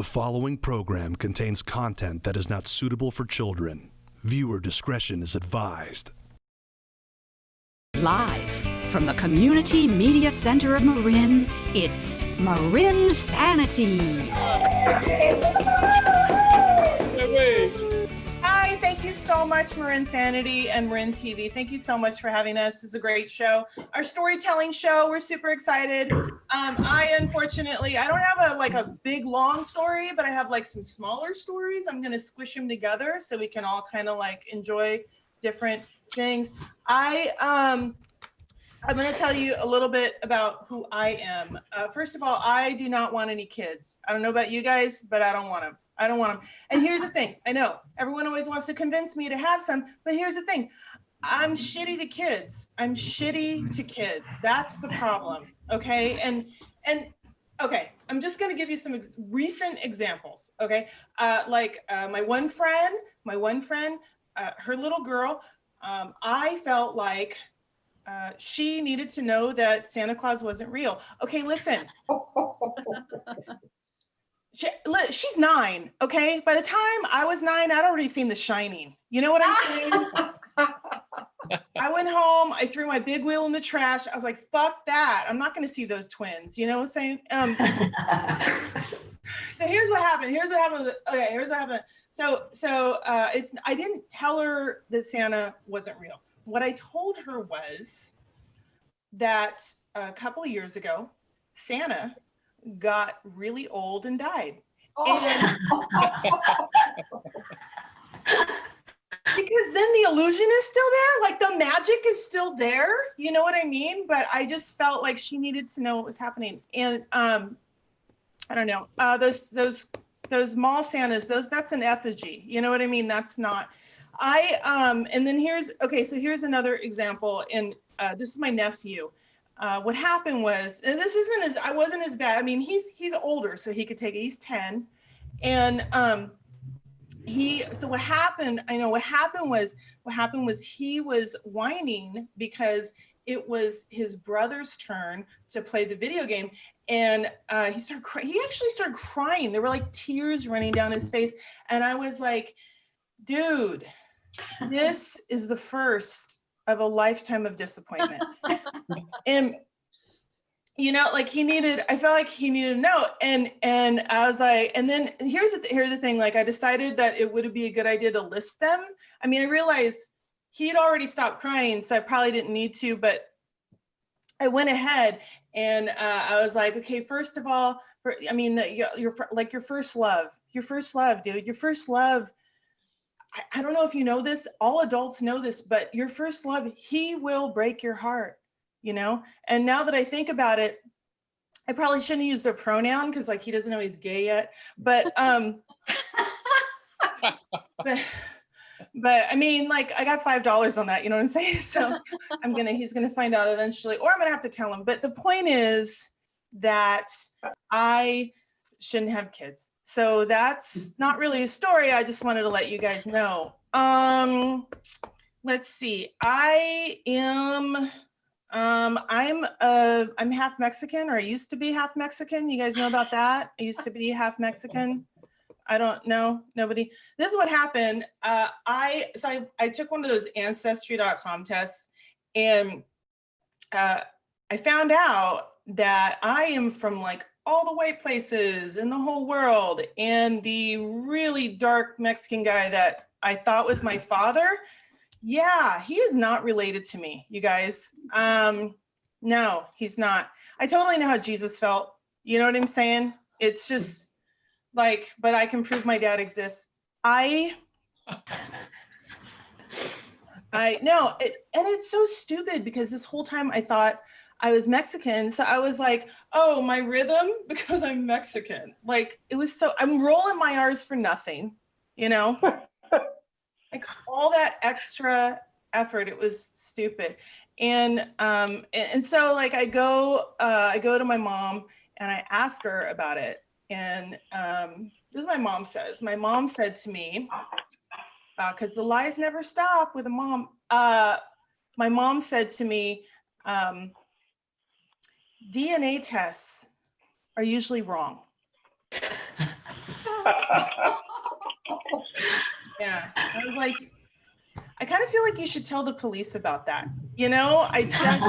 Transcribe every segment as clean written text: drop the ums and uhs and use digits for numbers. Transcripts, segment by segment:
The following program contains content that is not suitable for children. Viewer discretion is advised. Live from the Community Media Center of Marin, it's marINSANITY. Hi, thank you so much, marINSANITY and Marin TV. Thank you so much for having us. This is a great show. Our storytelling show, we're super excited. I unfortunately, I don't have a big long story, but I have like some smaller stories. I'm gonna squish them together so we can all kind of like enjoy different things. I'm going to tell you a little bit about who I am. First of all, I do not want any kids. I don't know about you guys, but I don't want them. I don't want them. And here's the thing. I know everyone always wants to convince me to have some, but here's the thing. I'm shitty to kids. I'm shitty to kids. That's the problem. Okay. And okay, I'm just going to give you some recent examples. Okay. My one friend, her little girl, I felt like she needed to know that Santa Claus wasn't real. Okay, listen. She's 9, okay? By the time I was 9, I'd already seen The Shining. You know what I'm saying? I went home, I threw my big wheel in the trash. I was like, fuck that. I'm not gonna see those twins. You know what I'm saying? So here's what happened. Okay, here's what happened. So I didn't tell her that Santa wasn't real. What I told her was that a couple of years ago, Santa got really old and died. And because then the illusion is still there, like the magic is still there, you know what I mean? But I just felt like she needed to know what was happening. And I don't know, those mall Santas, that's an effigy, you know what I mean? That's not. And then here's another example, and this is my nephew. What happened was, and I wasn't as bad. I mean, he's older, so he could take it. He's 10. And what happened was he was whining because it was his brother's turn to play the video game. And he actually started crying. There were like tears running down his face. And I was like, dude, this is the first of a lifetime of disappointment. And you know, like I felt like he needed to know. And I was like, and then here's the thing, like I decided that it would be a good idea to list them. I mean, I realized he'd already stopped crying, so I probably didn't need to, but I went ahead and I was like, okay, first of all, your first love, dude, your first love. I don't know if you know this, all adults know this, but your first love, he will break your heart, you know? And now that I think about it, I probably shouldn't use their pronoun because like he doesn't know he's gay yet. But but I mean, like I got $5 on that, you know what I'm saying? So he's gonna find out eventually, or I'm gonna have to tell him. But the point is that I shouldn't have kids. So that's not really a story. I just wanted to let you guys know. Let's see. I'm half Mexican, or I used to be half Mexican. You guys know about that? I used to be half Mexican. I don't know. Nobody. This is what happened. I took one of those ancestry.com tests, and I found out that I am from like all the white places in the whole world, and the really dark Mexican guy that I thought was my father, yeah, he is not related to me, you guys. No, he's not. I totally know how Jesus felt. You know what I'm saying? It's just like, but I can prove my dad exists. And it's so stupid because this whole time I thought I was Mexican. So I was like, oh, my rhythm, because I'm Mexican. Like it was I'm rolling my R's for nothing, you know? Like all that extra effort, it was stupid. And so like I go to my mom and I ask her about it. And this is what my mom says. My mom said to me, because the lies never stop with a mom. My mom said to me, DNA tests are usually wrong. like you should tell the police about that. You know, I'm like,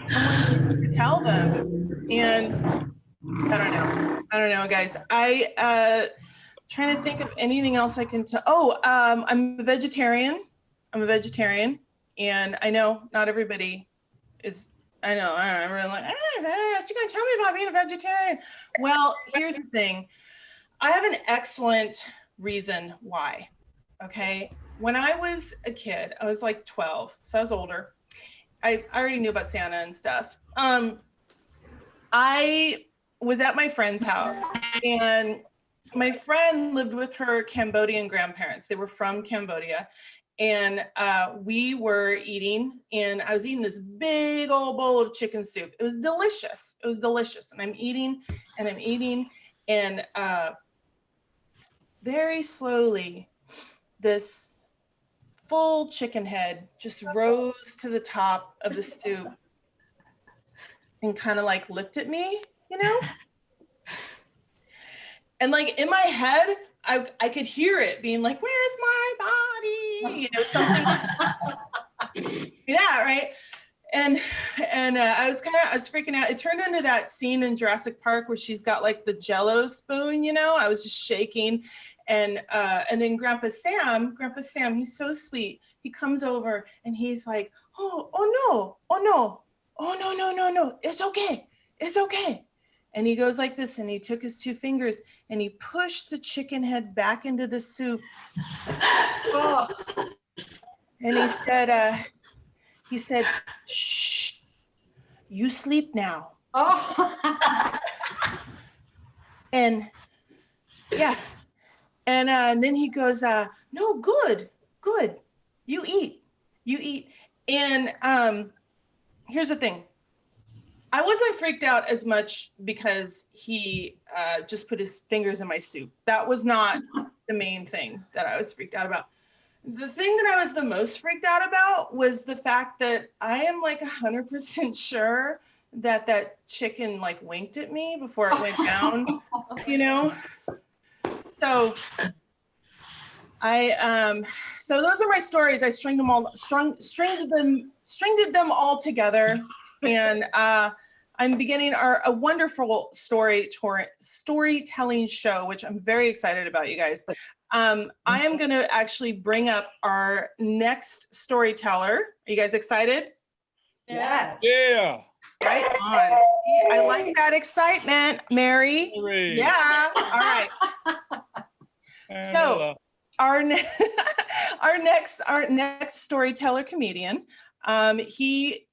you need to tell them. And I don't know, guys. Trying to think of anything else I can tell. Oh, I'm a vegetarian. And I know not everybody is, I know, I'm really like, what you gonna tell me about being a vegetarian? Well, here's the thing. I have an excellent reason why, okay? When I was a kid, I was like 12, so I was older. I already knew about Santa and stuff. I was at my friend's house, and my friend lived with her Cambodian grandparents. They were from Cambodia. And we were eating, and I was eating this big old bowl of chicken soup. It was delicious. And I'm eating, and very slowly, this full chicken head just rose to the top of the soup and kind of like looked at me, you know? And like in my head, I could hear it being like, where's my body? You know, something. Yeah, right. And I was freaking out. It turned into that scene in Jurassic Park where she's got like the Jello spoon, you know. I was just shaking. And then Grandpa Sam, he's so sweet. He comes over and he's like, oh no, it's okay. And he goes like this, and he took his two fingers and he pushed the chicken head back into the soup. Oh. And he said, shh, you sleep now. Oh. And yeah. And then he goes, no, good. You eat. And here's the thing. I wasn't freaked out as much because he just put his fingers in my soup. That was not the main thing that I was freaked out about. The thing that I was the most freaked out about was the fact that I am like 100% sure that chicken like winked at me before it went down, you know? So so those are my stories. I stringed them all together. And I'm beginning a wonderful storytelling show, which I'm very excited about, you guys. I am going to actually bring up our next storyteller. Are you guys excited? Yes. Yeah. Right on. I like that excitement, Mary. Yeah. All right. So our next storyteller comedian, he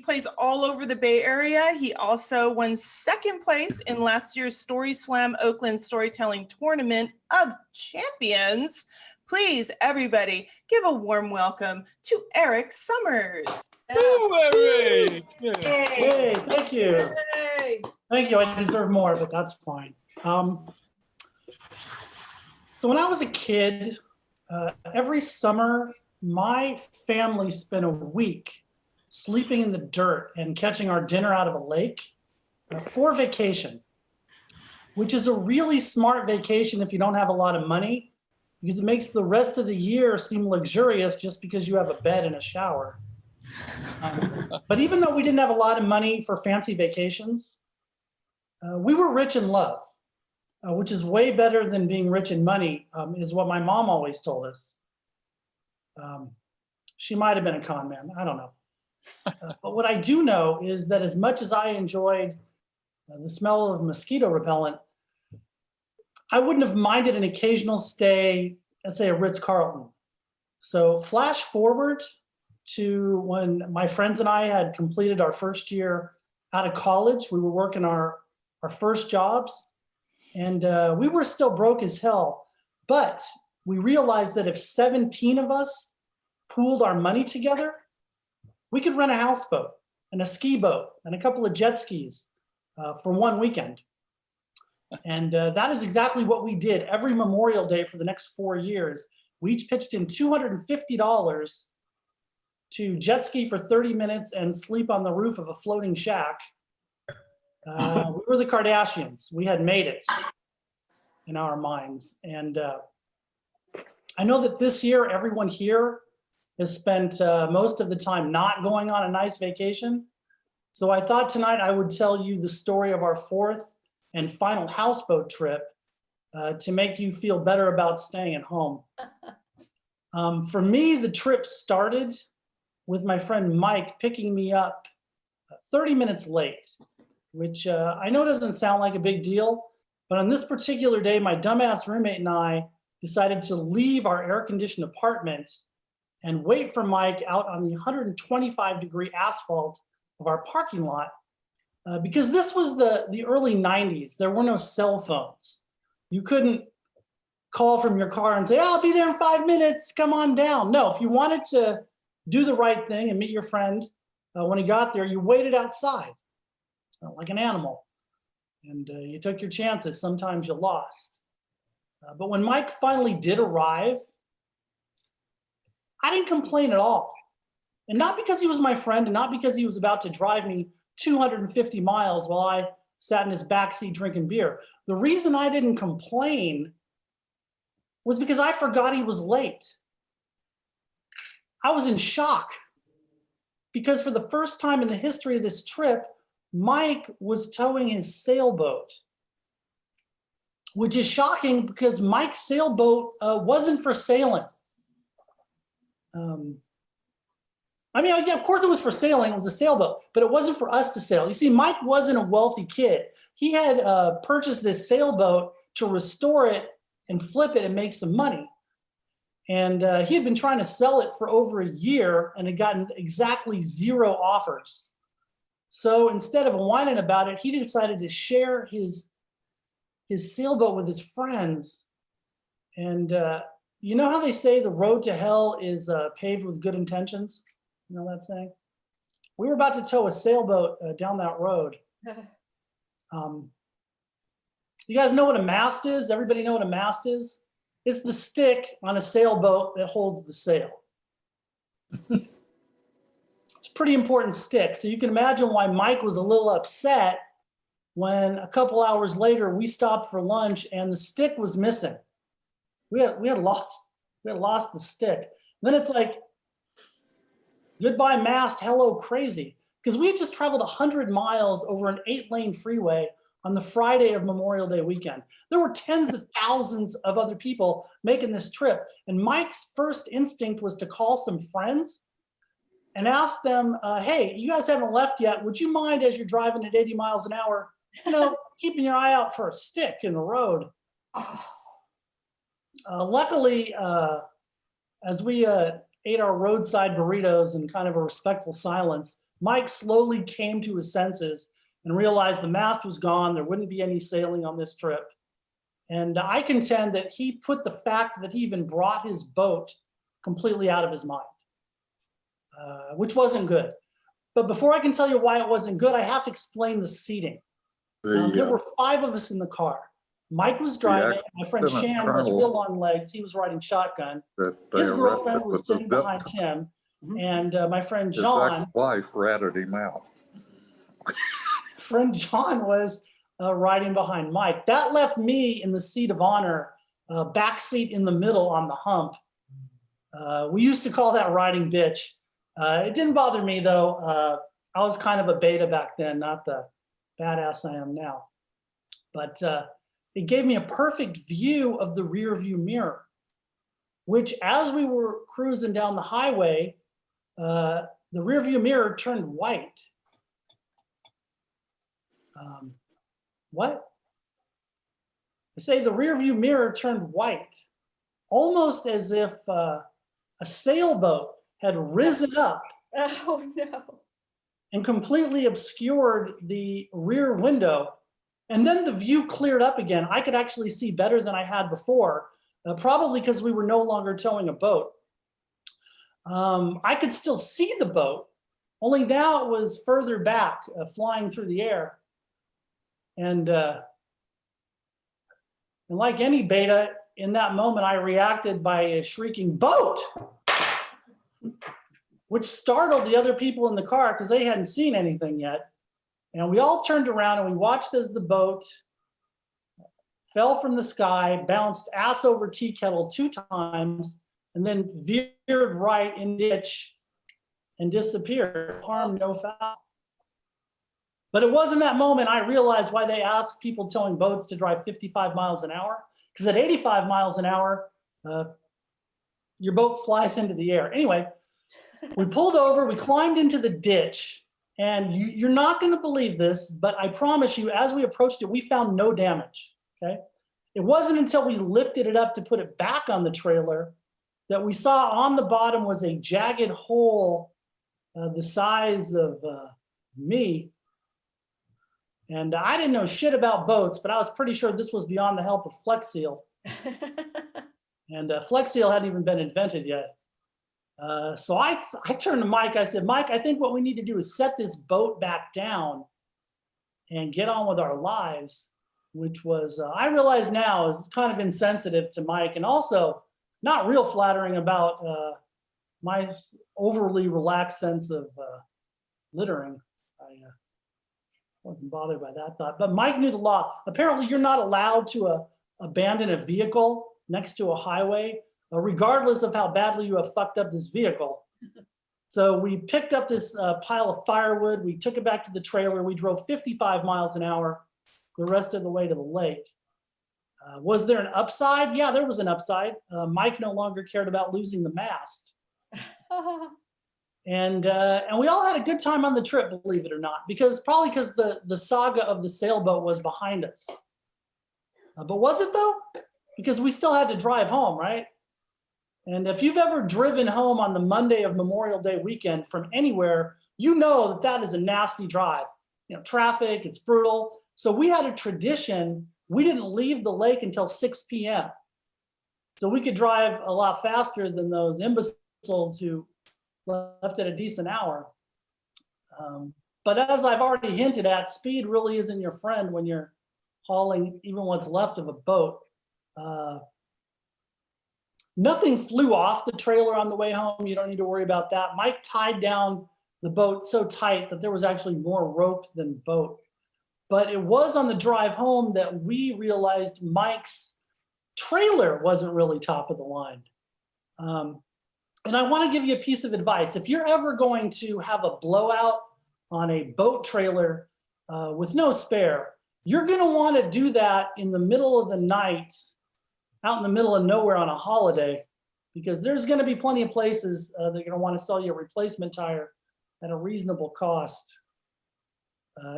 plays all over the Bay Area. He also won second place in last year's Story Slam Oakland Storytelling Tournament of Champions. Please, everybody, give a warm welcome to Eric Summers. Hey, Thank you. Yay. Thank you. I deserve more, but that's fine. So when I was a kid, every summer, my family spent a week sleeping in the dirt and catching our dinner out of a lake for vacation, which is a really smart vacation if you don't have a lot of money, because it makes the rest of the year seem luxurious just because you have a bed and a shower. But even though we didn't have a lot of money for fancy vacations, we were rich in love, which is way better than being rich in money, is what my mom always told us. She might have been a con man, I don't know. But what I do know is that as much as I enjoyed the smell of mosquito repellent, I wouldn't have minded an occasional stay, let's say a Ritz-Carlton. So flash forward to when my friends and I had completed our first year out of college. We were working our first jobs, and we were still broke as hell. But we realized that if 17 of us pooled our money together, we could rent a houseboat and a ski boat and a couple of jet skis for one weekend. And that is exactly what we did every Memorial Day for the next 4 years. We each pitched in $250 to jet ski for 30 minutes and sleep on the roof of a floating shack. We were the Kardashians. We had made it in our minds. And I know that this year, everyone here has spent most of the time not going on a nice vacation. So I thought tonight I would tell you the story of our fourth and final houseboat trip to make you feel better about staying at home. For me, the trip started with my friend Mike picking me up 30 minutes late, which I know doesn't sound like a big deal, but on this particular day, my dumbass roommate and I decided to leave our air-conditioned apartment and wait for Mike out on the 125-degree asphalt of our parking lot because this was the early 90s. There were no cell phones. You couldn't call from your car and say, "Oh, I'll be there in 5 minutes, come on down." No, if you wanted to do the right thing and meet your friend when he got there, you waited outside like an animal. And you took your chances. Sometimes you lost. But when Mike finally did arrive, I didn't complain at all. And not because he was my friend and not because he was about to drive me 250 miles while I sat in his backseat drinking beer. The reason I didn't complain was because I forgot he was late. I was in shock because for the first time in the history of this trip, Mike was towing his sailboat, which is shocking because Mike's sailboat wasn't for sailing. I mean, yeah, of course it was for sailing, it was a sailboat, but it wasn't for us to sail. You see, Mike wasn't a wealthy kid. He had purchased this sailboat to restore it and flip it and make some money. And he had been trying to sell it for over a year and had gotten exactly 0 offers. So instead of whining about it, he decided to share his sailboat with his friends. And you know how they say the road to hell is paved with good intentions? You know that saying? We were about to tow a sailboat down that road. You guys know what a mast is? Everybody know what a mast is? It's the stick on a sailboat that holds the sail. It's a pretty important stick. So you can imagine why Mike was a little upset when a couple hours later we stopped for lunch and the stick was missing. We had lost the stick. And then it's like, goodbye mast, hello crazy. Because we had just traveled 100 miles over an 8-lane freeway on the Friday of Memorial Day weekend. There were tens of thousands of other people making this trip. And Mike's first instinct was to call some friends and ask them, hey, you guys haven't left yet. Would you mind, as you're driving at 80 miles an hour, keeping your eye out for a stick in the road? Luckily, as we ate our roadside burritos in kind of a respectful silence, Mike slowly came to his senses and realized the mast was gone. There wouldn't be any sailing on this trip. And I contend that he put the fact that he even brought his boat completely out of his mind, which wasn't good. But before I can tell you why it wasn't good, I have to explain the seating. There were 5 of us in the car. Mike was driving. My friend Shan was real on legs. He was riding shotgun. His girlfriend was sitting behind him. And my friend John. His ex-wife ratted him out. Friend John was riding behind Mike. That left me in the seat of honor, back seat in the middle on the hump. We used to call that riding bitch. It didn't bother me though. I was kind of a beta back then, not the badass I am now. But it gave me a perfect view of the rear view mirror, which as we were cruising down the highway, the rear view mirror turned white. What? I say the rear view mirror turned white, almost as if a sailboat had risen up and completely obscured the rear window. And then the view cleared up again. I could actually see better than I had before, probably because we were no longer towing a boat. I could still see the boat, only now it was further back, flying through the air. And like any beta, in that moment, I reacted by shrieking, "Boat!" which startled the other people in the car because they hadn't seen anything yet. And we all turned around and we watched as the boat fell from the sky, bounced ass over tea kettle 2 times, and then veered right in ditch and disappeared. Harm, no foul. But it was in that moment I realized why they ask people towing boats to drive 55 miles an hour. Because at 85 miles an hour, your boat flies into the air. Anyway, we pulled over, we climbed into the ditch, and you're not going to believe this, but I promise you, as we approached it, we found no damage. Okay. It wasn't until we lifted it up to put it back on the trailer that we saw on the bottom was a jagged hole the size of me. And I didn't know shit about boats, but I was pretty sure this was beyond the help of Flex Seal. And Flex Seal hadn't even been invented yet. So I turned to Mike. I said, Mike, I think what we need to do is set this boat back down and get on with our lives, which was, I realize now, is kind of insensitive to Mike and also not real flattering about my overly relaxed sense of littering. I wasn't bothered by that thought, but Mike knew the law. Apparently you're not allowed to abandon a vehicle next to a highway, regardless of how badly you have fucked up this vehicle. So we picked up this pile of firewood, we took it back to the trailer, we drove 55 miles an hour the rest of the way to the lake. Was there an upside? Yeah, there was an upside. Mike no longer cared about losing the mast. And we all had a good time on the trip, believe it or not, probably because the saga of the sailboat was behind us. But was it though? Because we still had to drive home, right? And if you've ever driven home on the Monday of Memorial Day weekend from anywhere, you know that that is a nasty drive. You know, traffic, it's brutal. So we had a tradition. We didn't leave the lake until 6 p.m. So we could drive a lot faster than those imbeciles who left at a decent hour. But as I've already hinted at, speed really isn't your friend when you're hauling even what's left of a boat. Nothing flew off the trailer on the way home. You don't need to worry about that. Mike tied down the boat so tight that there was actually more rope than boat. But it was on the drive home that we realized Mike's trailer wasn't really top of the line. And I want to give you a piece of advice. If you're ever going to have a blowout on a boat trailer with no spare, you're going to want to do that in the middle of the night, out in the middle of nowhere on a holiday, because there's going to be plenty of places that are going to want to sell you a replacement tire at a reasonable cost.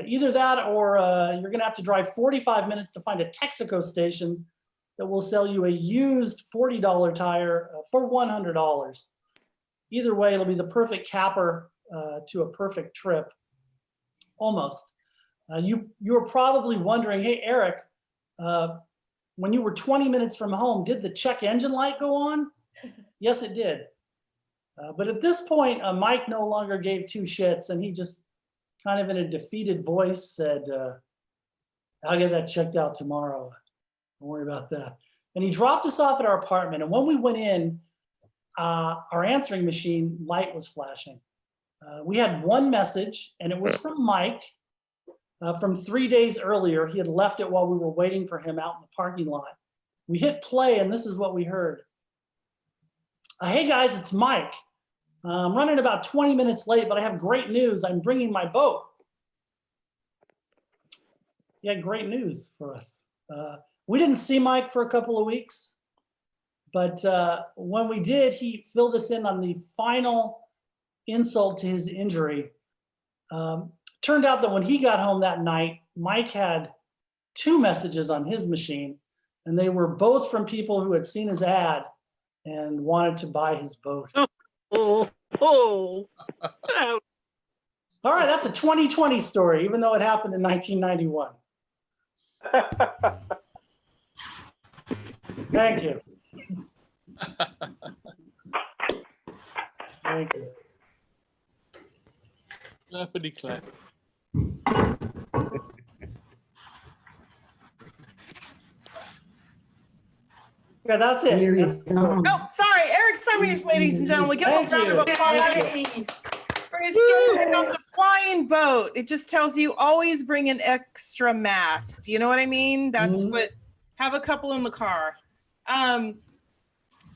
Either that or you're going to have to drive 45 minutes to find a Texaco station that will sell you a used $40 tire for $100. Either way, it'll be the perfect capper to a perfect trip, almost. You're probably wondering, hey, Eric, when you were 20 minutes from home, did the check engine light go on? Yes, it did. But at this point, Mike no longer gave two shits, and he just kind of in a defeated voice said, I'll get that checked out tomorrow. Don't worry about that. And he dropped us off at our apartment. And when we went in, our answering machine light was flashing. We had one message, and it was from Mike from 3 days earlier. He had left it while we were waiting for him out in the parking lot. We hit play, and this is what we heard. Hey guys, it's Mike. I'm running about 20 minutes late, but I have great news. I'm bringing my boat. He had great news for us. We didn't see Mike for a couple of weeks, but when we did, he filled us in on the final insult to his injury. Turned out that when he got home that night, Mike had 2 messages on his machine, and they were both from people who had seen his ad and wanted to buy his boat. Oh. All right, that's a 2020 story, even though it happened in 1991. Thank you. Thank you. Clappity clap. Yeah, that's it. Oh, sorry, Eric Summers, ladies and gentlemen. Give him a round of applause for his story about the flying boat. It just tells you always bring an extra mast. You know what I mean? That's what Have a couple in the car.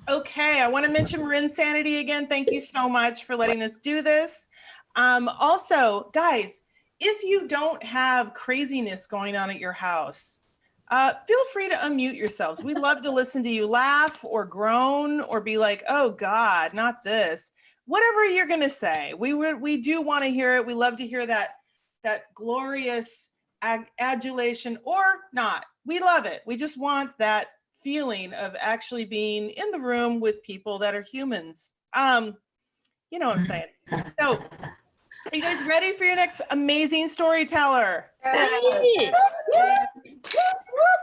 Okay, I want to mention marINSANITY again. Thank you so much for letting us do this. Also, guys, if you don't have craziness going on at your house, feel free to unmute yourselves. We'd love to listen to you laugh or groan or be like, oh God, not this. Whatever you're going to say, we do want to hear it. We love to hear that glorious adulation or not. We love it. We just want that feeling of actually being in the room with people that are humans. You know what I'm saying? So, are you guys ready for your next amazing storyteller? Yes.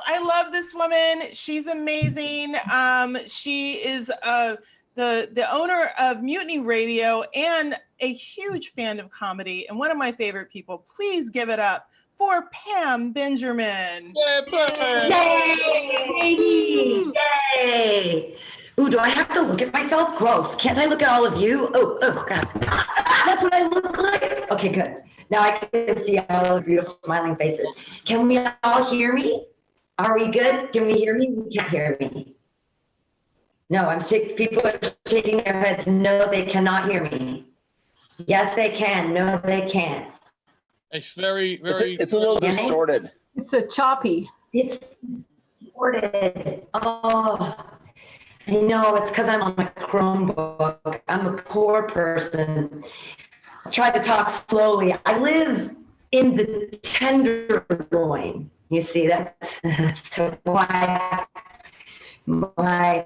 I love this woman. She's amazing. She is the owner of Mutiny Radio and a huge fan of comedy and one of my favorite people. Please give it up for Pam Benjamin. Yeah, perfect. Yay! Yay! Ooh, do I have to look at myself? Gross. Can't I look at all of you? Oh, God. That's what I look like. Okay, good. Now I can see all the beautiful smiling faces. Can we all hear me? Are we good? Can we hear me? We can't hear me. No, people are shaking their heads. No, they cannot hear me. Yes, they can. No, they can't. It's very. It's a little distorted. It's a choppy. It's distorted. Oh, I know. It's because I'm on my Chromebook. I'm a poor person. I try to talk slowly. I live in the Tenderloin. You see, that's why my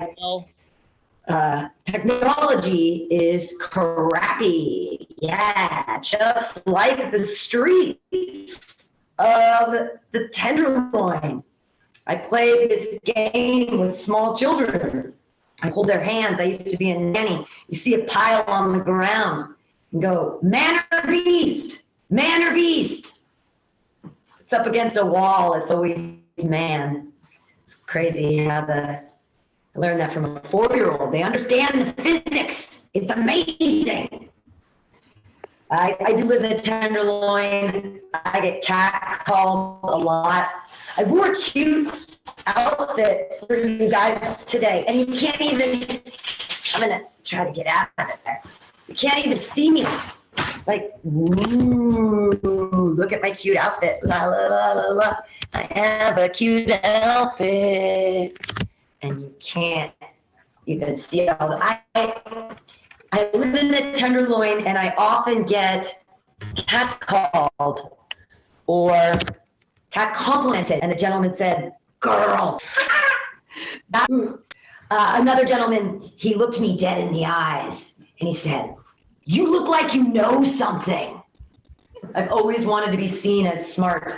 technology is crappy. Yeah, just like the streets of the Tenderloin. I play this game with small children. I hold their hands. I used to be a nanny. You see a pile on the ground and go, man or beast, man or beast. It's up against a wall. It's always man. It's crazy how I learned that from a 4-year-old. They understand the physics. It's amazing. I do live in the Tenderloin. I get catcalled a lot. I wore a cute outfit for you guys today, and you can't even, I'm gonna try to get out of it there. You can't even see me. Like, ooh, look at my cute outfit. La, la, la, la, la. I have a cute outfit. And you can't even see all the, I live in the Tenderloin, and I often get catcalled or cat complimented. And the gentleman said, girl. Another gentleman, he looked me dead in the eyes and he said, you look like you know something. I've always wanted to be seen as smart.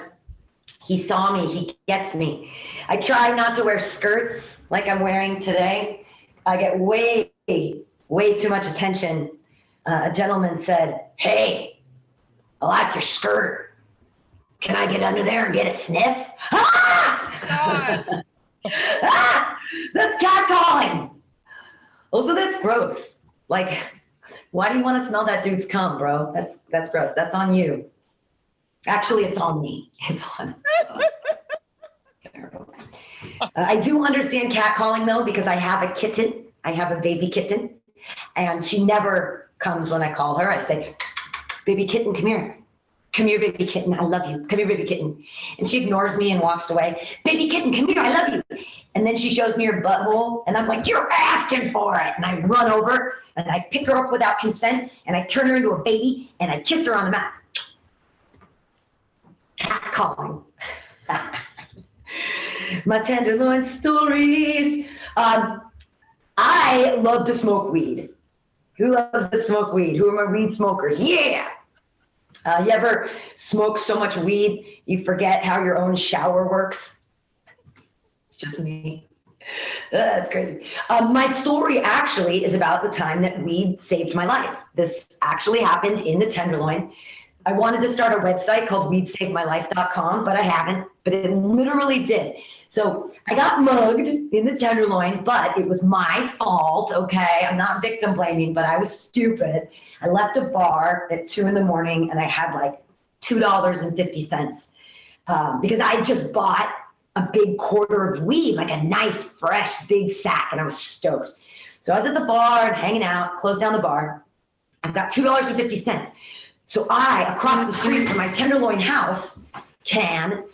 He saw me, he gets me. I try not to wear skirts like I'm wearing today. I get way too much attention. A gentleman said, hey, I like your skirt. Can I get under there and get a sniff? Ah! Ah! That's catcalling. Also, that's gross. Like, why do you want to smell that dude's cum, bro? That's gross. That's on you. Actually, it's on me. It's on. I do understand catcalling though, because I have a kitten. I have a baby kitten, and she never comes when I call her. I say, baby kitten, come here. Come here, baby kitten, I love you. Come here, baby kitten. And she ignores me and walks away. Baby kitten, come here, I love you. And then she shows me her butthole, and I'm like, you're asking for it. And I run over, and I pick her up without consent, and I turn her into a baby, and I kiss her on the mouth. Catcalling. My Tenderloin stories. I love to smoke weed. Who loves to smoke weed? Who are my weed smokers? Yeah. You ever smoke so much weed you forget how your own shower works? It's just me. That's crazy. My story actually is about the time that weed saved my life. This actually happened in the Tenderloin. I wanted to start a website called weedsavemylife.com, but I haven't, but it literally did. So I got mugged in the Tenderloin, but it was my fault, okay? I'm not victim blaming, but I was stupid. I left a bar at 2 a.m. and I had like $2.50 because I just bought a big quarter of weed, like a nice, fresh, big sack, and I was stoked. So I was at the bar, hanging out, closed down the bar. I've got $2.50. So I, across the street from my Tenderloin house, I can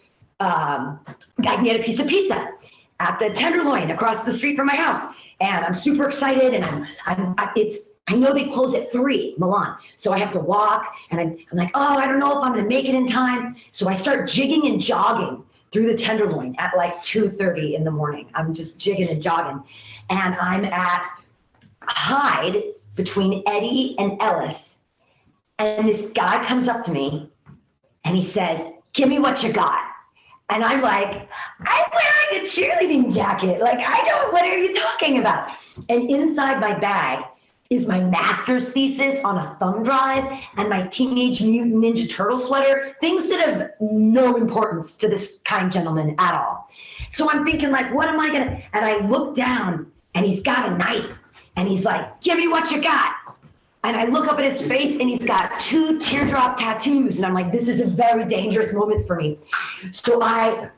get a piece of pizza at the Tenderloin across the street from my house. And I'm super excited, and I know they close at 3, Milan. So I have to walk, and I'm like, oh, I don't know if I'm gonna make it in time. So I start jigging and jogging through the Tenderloin at like 2:30 in the morning. I'm just jigging and jogging. And I'm at Hyde between Eddie and Ellis. And this guy comes up to me and he says, give me what you got. And I'm like, I'm wearing a cheerleading jacket. Like, what are you talking about? And inside my bag is my master's thesis on a thumb drive and my Teenage Mutant Ninja Turtle sweater, things that have no importance to this kind gentleman at all. So I'm thinking, like, what am I gonna, and I look down and he's got a knife and he's like, give me what you got. And I look up at his face and he's got 2 teardrop tattoos. And I'm like, this is a very dangerous moment for me. So I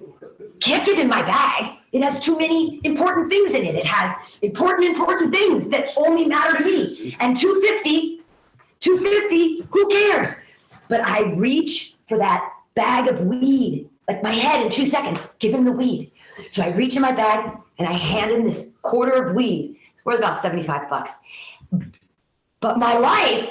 kept it in my bag. It has too many important things in it. It has important things that only matter to me. And 250, who cares? But I reach for that bag of weed, like my head in 2 seconds, give him the weed. So I reach in my bag and I hand him this quarter of weed. It's worth about $75. But my life,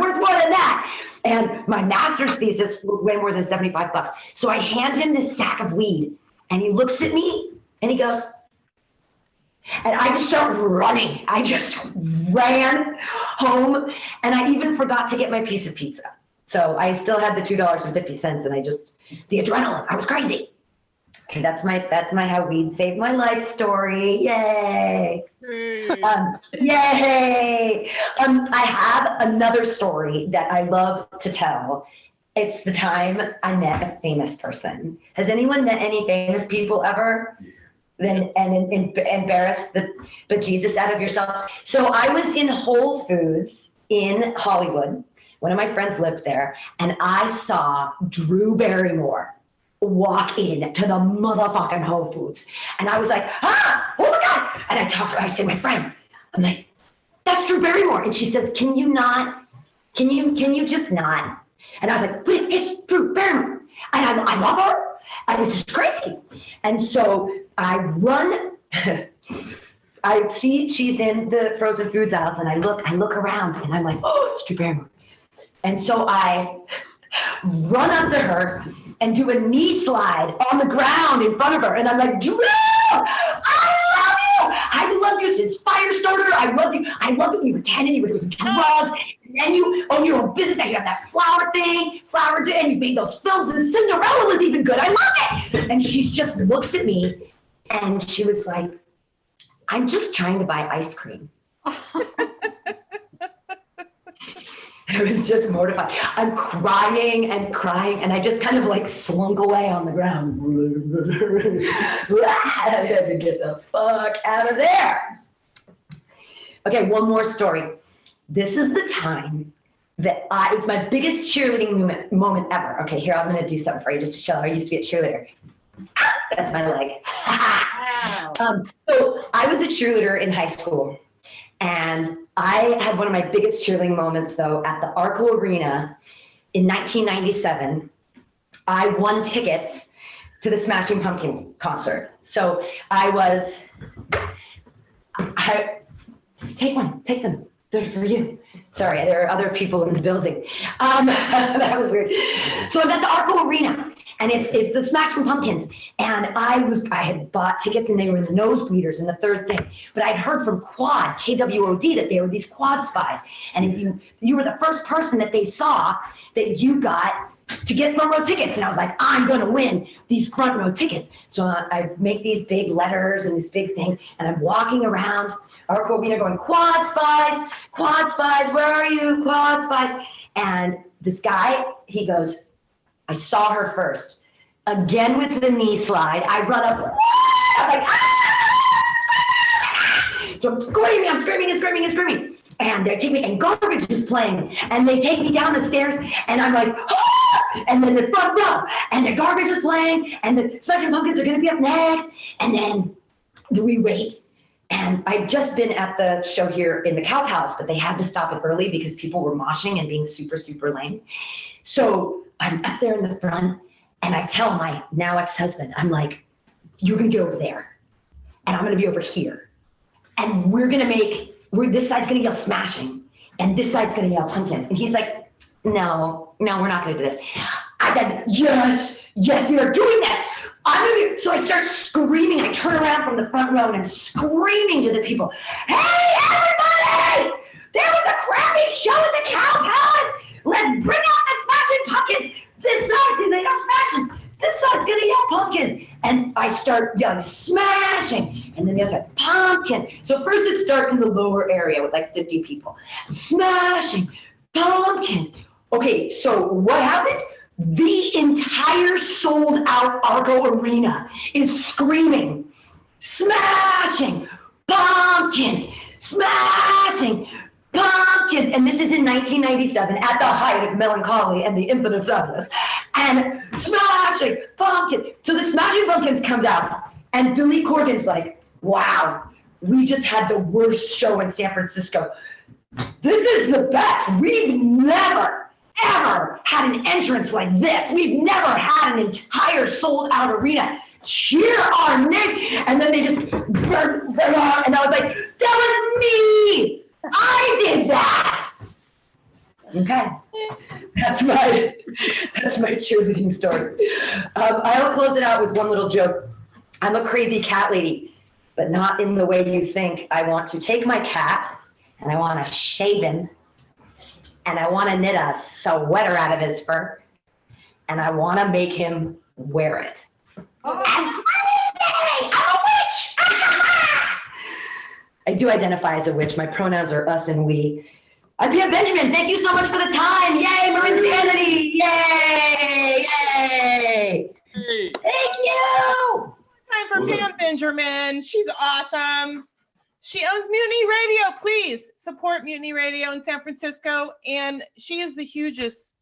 worth more than that. And my master's thesis way more than $75. So I hand him this sack of weed and he looks at me and he goes, and I just start running. I just ran home and I even forgot to get my piece of pizza. So I still had the $2.50 and the adrenaline, I was crazy. Okay, that's my how weed saved my life story. Yay. Yay. I have another story that I love to tell. It's the time I met a famous person. Has anyone met any famous people ever? And embarrassed the bejesus out of yourself? So I was in Whole Foods in Hollywood. One of my friends lived there, and I saw Drew Barrymore walk in to the motherfucking Whole Foods. And I was like, oh my God. And I say, my friend, I'm like, that's Drew Barrymore. And she says, can you just not? And I was like, wait, it's Drew Barrymore. And I love her. And this is crazy. And so I run, I see she's in the frozen foods aisles and I look around and I'm like, oh, it's Drew Barrymore. And so I run up to her and do a knee slide on the ground in front of her. And I'm like, Drew, I love you. I love you since Firestarter. I love you. I love it when you were 10 and you were doing drugs. And then you own your own business. Now you have that flower thing, and you made those films. And Cinderella was even good. I love it. And she just looks at me and she was like, I'm just trying to buy ice cream. I was just mortified. I'm crying and crying, and I just kind of like slunk away on the ground. I had to get the fuck out of there. Okay, one more story. This is the time that it's my biggest cheerleading moment ever. Okay, here, I'm gonna do something for you just to show. I used to be a cheerleader. That's my leg. So I was a cheerleader in high school. And I had one of my biggest cheerleading moments, though, at the Arco Arena in 1997. I won tickets to the Smashing Pumpkins concert. So take them. They're for you. Sorry, there are other people in the building. That was weird. So I'm at the Arco Arena. And it's the Smashing Pumpkins. And I had bought tickets and they were in the nosebleeders in the third thing. But I'd heard from Quad, KWOD, that they were these Quad spies. And if you were the first person that they saw that you got to get front row tickets. And I was like, I'm going to win these front row tickets. So I make these big letters and these big things. And I'm walking around Arco Arena going, Quad spies, where are you, Quad spies? And this guy, he goes, I saw her first. Again with the knee slide, I run up, I'm like, so I'm screaming. And they take me, and Garbage is playing. And they take me down the stairs, and I'm like, and then the front row, and the garbage is playing, and the Smashing Pumpkins are gonna be up next, and then we wait. And I'd just been at the show here in the Cow Palace, but they had to stop it early because people were moshing and being super, super lame. So I'm up there in the front, and I tell my now ex-husband, I'm like, you're gonna get over there, and I'm gonna be over here. And this side's gonna yell Smashing, and this side's gonna yell Pumpkins. And he's like, no, we're not gonna do this. I said, yes, we are doing this. So I start screaming. I turn around from the front row and I'm screaming to the people, hey, everybody! There was a crappy show at the Cow Palace. Let's bring out the Smashing Pumpkins. This side's gonna yell Smashing. This side's gonna yell Pumpkins. And I start yelling Smashing. And then the other side, Pumpkins. So first it starts in the lower area with like 50 people. Smashing, Pumpkins. Okay, so what happened? The entire sold out Argo Arena is screaming, Smashing Pumpkins, Smashing Pumpkins. And this is in 1997 at the height of melancholy and the infinite sadness. And Smashing Pumpkins. So the Smashing Pumpkins comes out and Billy Corgan's like, wow, we just had the worst show in San Francisco. This is the best. We've never ever had an entrance like this. We've never had an entire sold out arena cheer our name. And then they just burn, and I was like, that was me. I did that. Okay. That's my cheerleading story. I'll close it out with one little joke. I'm a crazy cat lady, but not in the way you think. I want to take my cat and I want to shave him. And I want to knit a sweater out of his fur, and I want to make him wear it. Oh. And I'm a witch! I do identify as a witch. My pronouns are us and we. I'm Pam Benjamin. Thank you so much for the time. Yay, marINSANITY! Yay! Yay! Hey. Thank you! Time for Pam Benjamin. She's awesome. She owns Mutiny Radio. Please support Mutiny Radio in San Francisco. And she is the hugest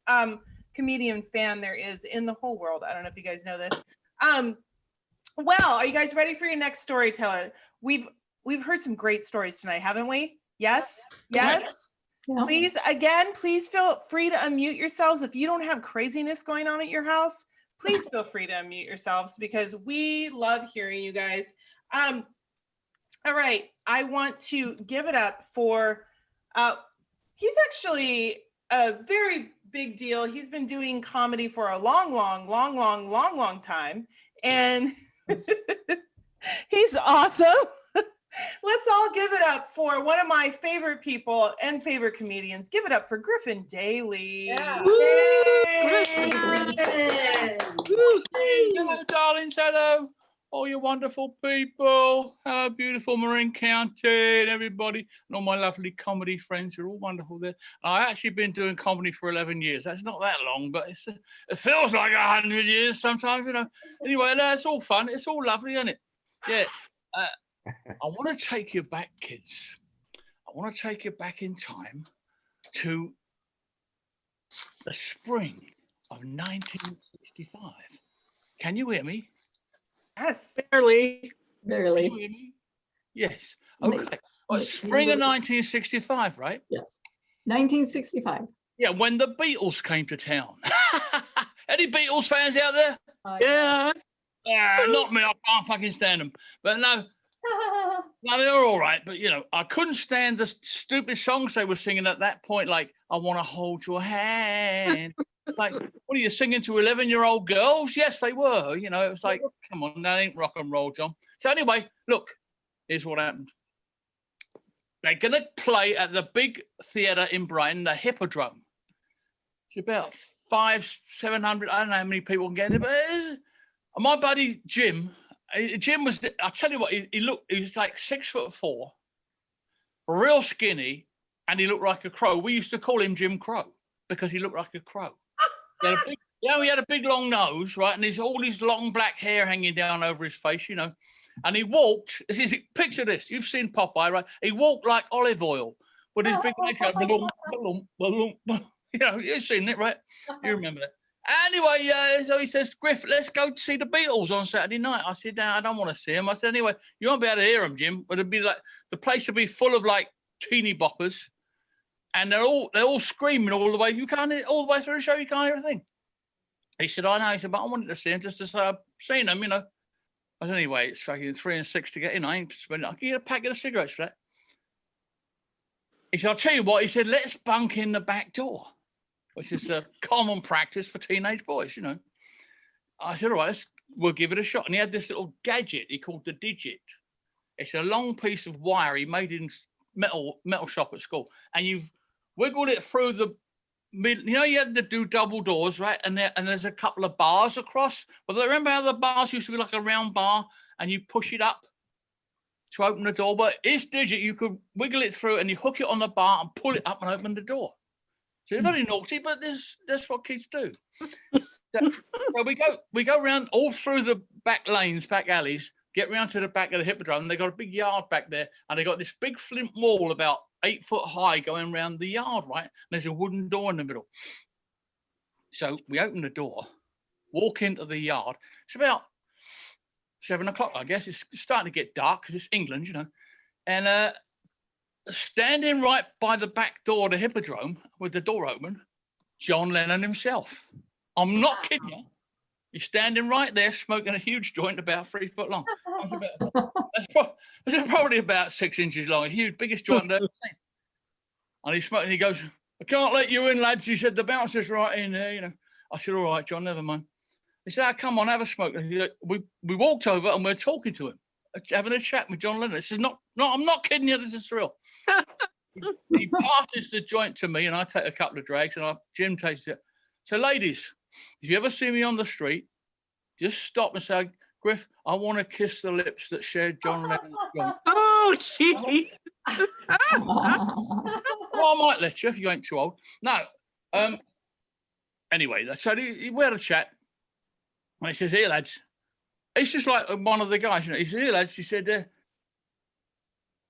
comedian fan there is in the whole world. I don't know if you guys know this. Well, are you guys ready for your next storyteller? We've heard some great stories tonight, haven't we? Yes? Yes? Yeah. Please feel free to unmute yourselves. If you don't have craziness going on at your house, please feel free to unmute yourselves because we love hearing you guys. All right, I want to give it up for, he's actually a very big deal. He's been doing comedy for a long time. And he's awesome. Let's all give it up for one of my favorite people and favorite comedians. Give it up for Griffin Daley. Yeah. Hello, darlings. Hello. All you wonderful people. Hello, beautiful Marin County and everybody. And all my lovely comedy friends who are all wonderful there. I've actually been doing comedy for 11 years. That's not that long, but it feels like 100 years sometimes, you know. Anyway, it's all fun. It's all lovely, isn't it? Yeah. I want to take you back, kids. I want to take you back in time to the spring of 1965. Can you hear me? Yes. Barely. Can you hear me? Yes. Okay. Well, spring of 1965, right? Yes. 1965. Yeah, when the Beatles came to town. Any Beatles fans out there? Yes. Not me. I can't fucking stand them. But no, they're all right. But, you know, I couldn't stand the stupid songs they were singing at that point, like, I want to hold your hand. Like, what are you singing to 11-year-old girls? Yes, they were. You know, it was like, come on, that ain't rock and roll, John. So anyway, look, here's what happened. They're going to play at the big theatre in Brighton, the Hippodrome. It's about 500-700, I don't know how many people can get in there, but my buddy Jim was, I'll tell you what, he was like 6'4", real skinny, and he looked like a crow. We used to call him Jim Crow because he looked like a crow. He had a big long nose, right? And there's all his long black hair hanging down over his face, you know. And he walked, picture this, you've seen Popeye, right? He walked like olive oil with his big makeup. You know, you've seen it, right? You remember that. Anyway, so he says, Griff, let's go see the Beatles on Saturday night. I said, no, I don't want to see them. I said, anyway, you won't be able to hear them, Jim. But it'd be like the place would be full of like teeny boppers, and they're all screaming all the way. You can't hear all the way through the show. You can't hear a thing. He said, I know. He said, but I wanted to see them just to say I've seen them, you know. I said, anyway, it's fucking 3 and 6 to get in. I ain't spending. I'll give you a packet of cigarettes for that. He said, I'll tell you what. He said, let's bunk in the back door, which is a common practice for teenage boys, you know. I said, all right, we'll give it a shot. And he had this little gadget he called the Digit. It's a long piece of wire he made in metal shop at school. And you've wiggled it through the middle. You know, you had to do double doors, right? And there's a couple of bars across. But remember how the bars used to be like a round bar and you push it up to open the door? But it's Digit. You could wiggle it through and you hook it on the bar and pull it up and open the door. So it's very naughty, but that's what kids do. So we go around all through the back lanes, back alleys, get round to the back of the Hippodrome. And they got a big yard back there, and they got this big flint wall about 8 foot high going around the yard, right? And there's a wooden door in the middle. So we open the door, walk into the yard. It's about 7 o'clock, I guess. It's starting to get dark because it's England, you know. And standing right by the back door of the Hippodrome with the door open, John Lennon himself. I'm not kidding you. He's standing right there smoking a huge joint about 3 foot long. That's probably about 6 inches long, a huge, biggest joint I've ever seen. And he's smoking, he goes, I can't let you in, lads. He said, the bouncer's right in there, you know. I said, all right, John, never mind. He said, come on, have a smoke. We walked over and we're talking to him, having a chat with John Lennon. This is no, I'm not kidding you, this is real. He passes the joint to me and I take a couple of drags and Jim takes it. So ladies, if you ever see me on the street, just stop and say, Griff, I want to kiss the lips that shared John Lennon's joint. Oh, gee. Well, I might let you if you ain't too old. No. Anyway, so we had a chat. And he says, here, lads. He's just like one of the guys, you know. He said, here, lads. He said, do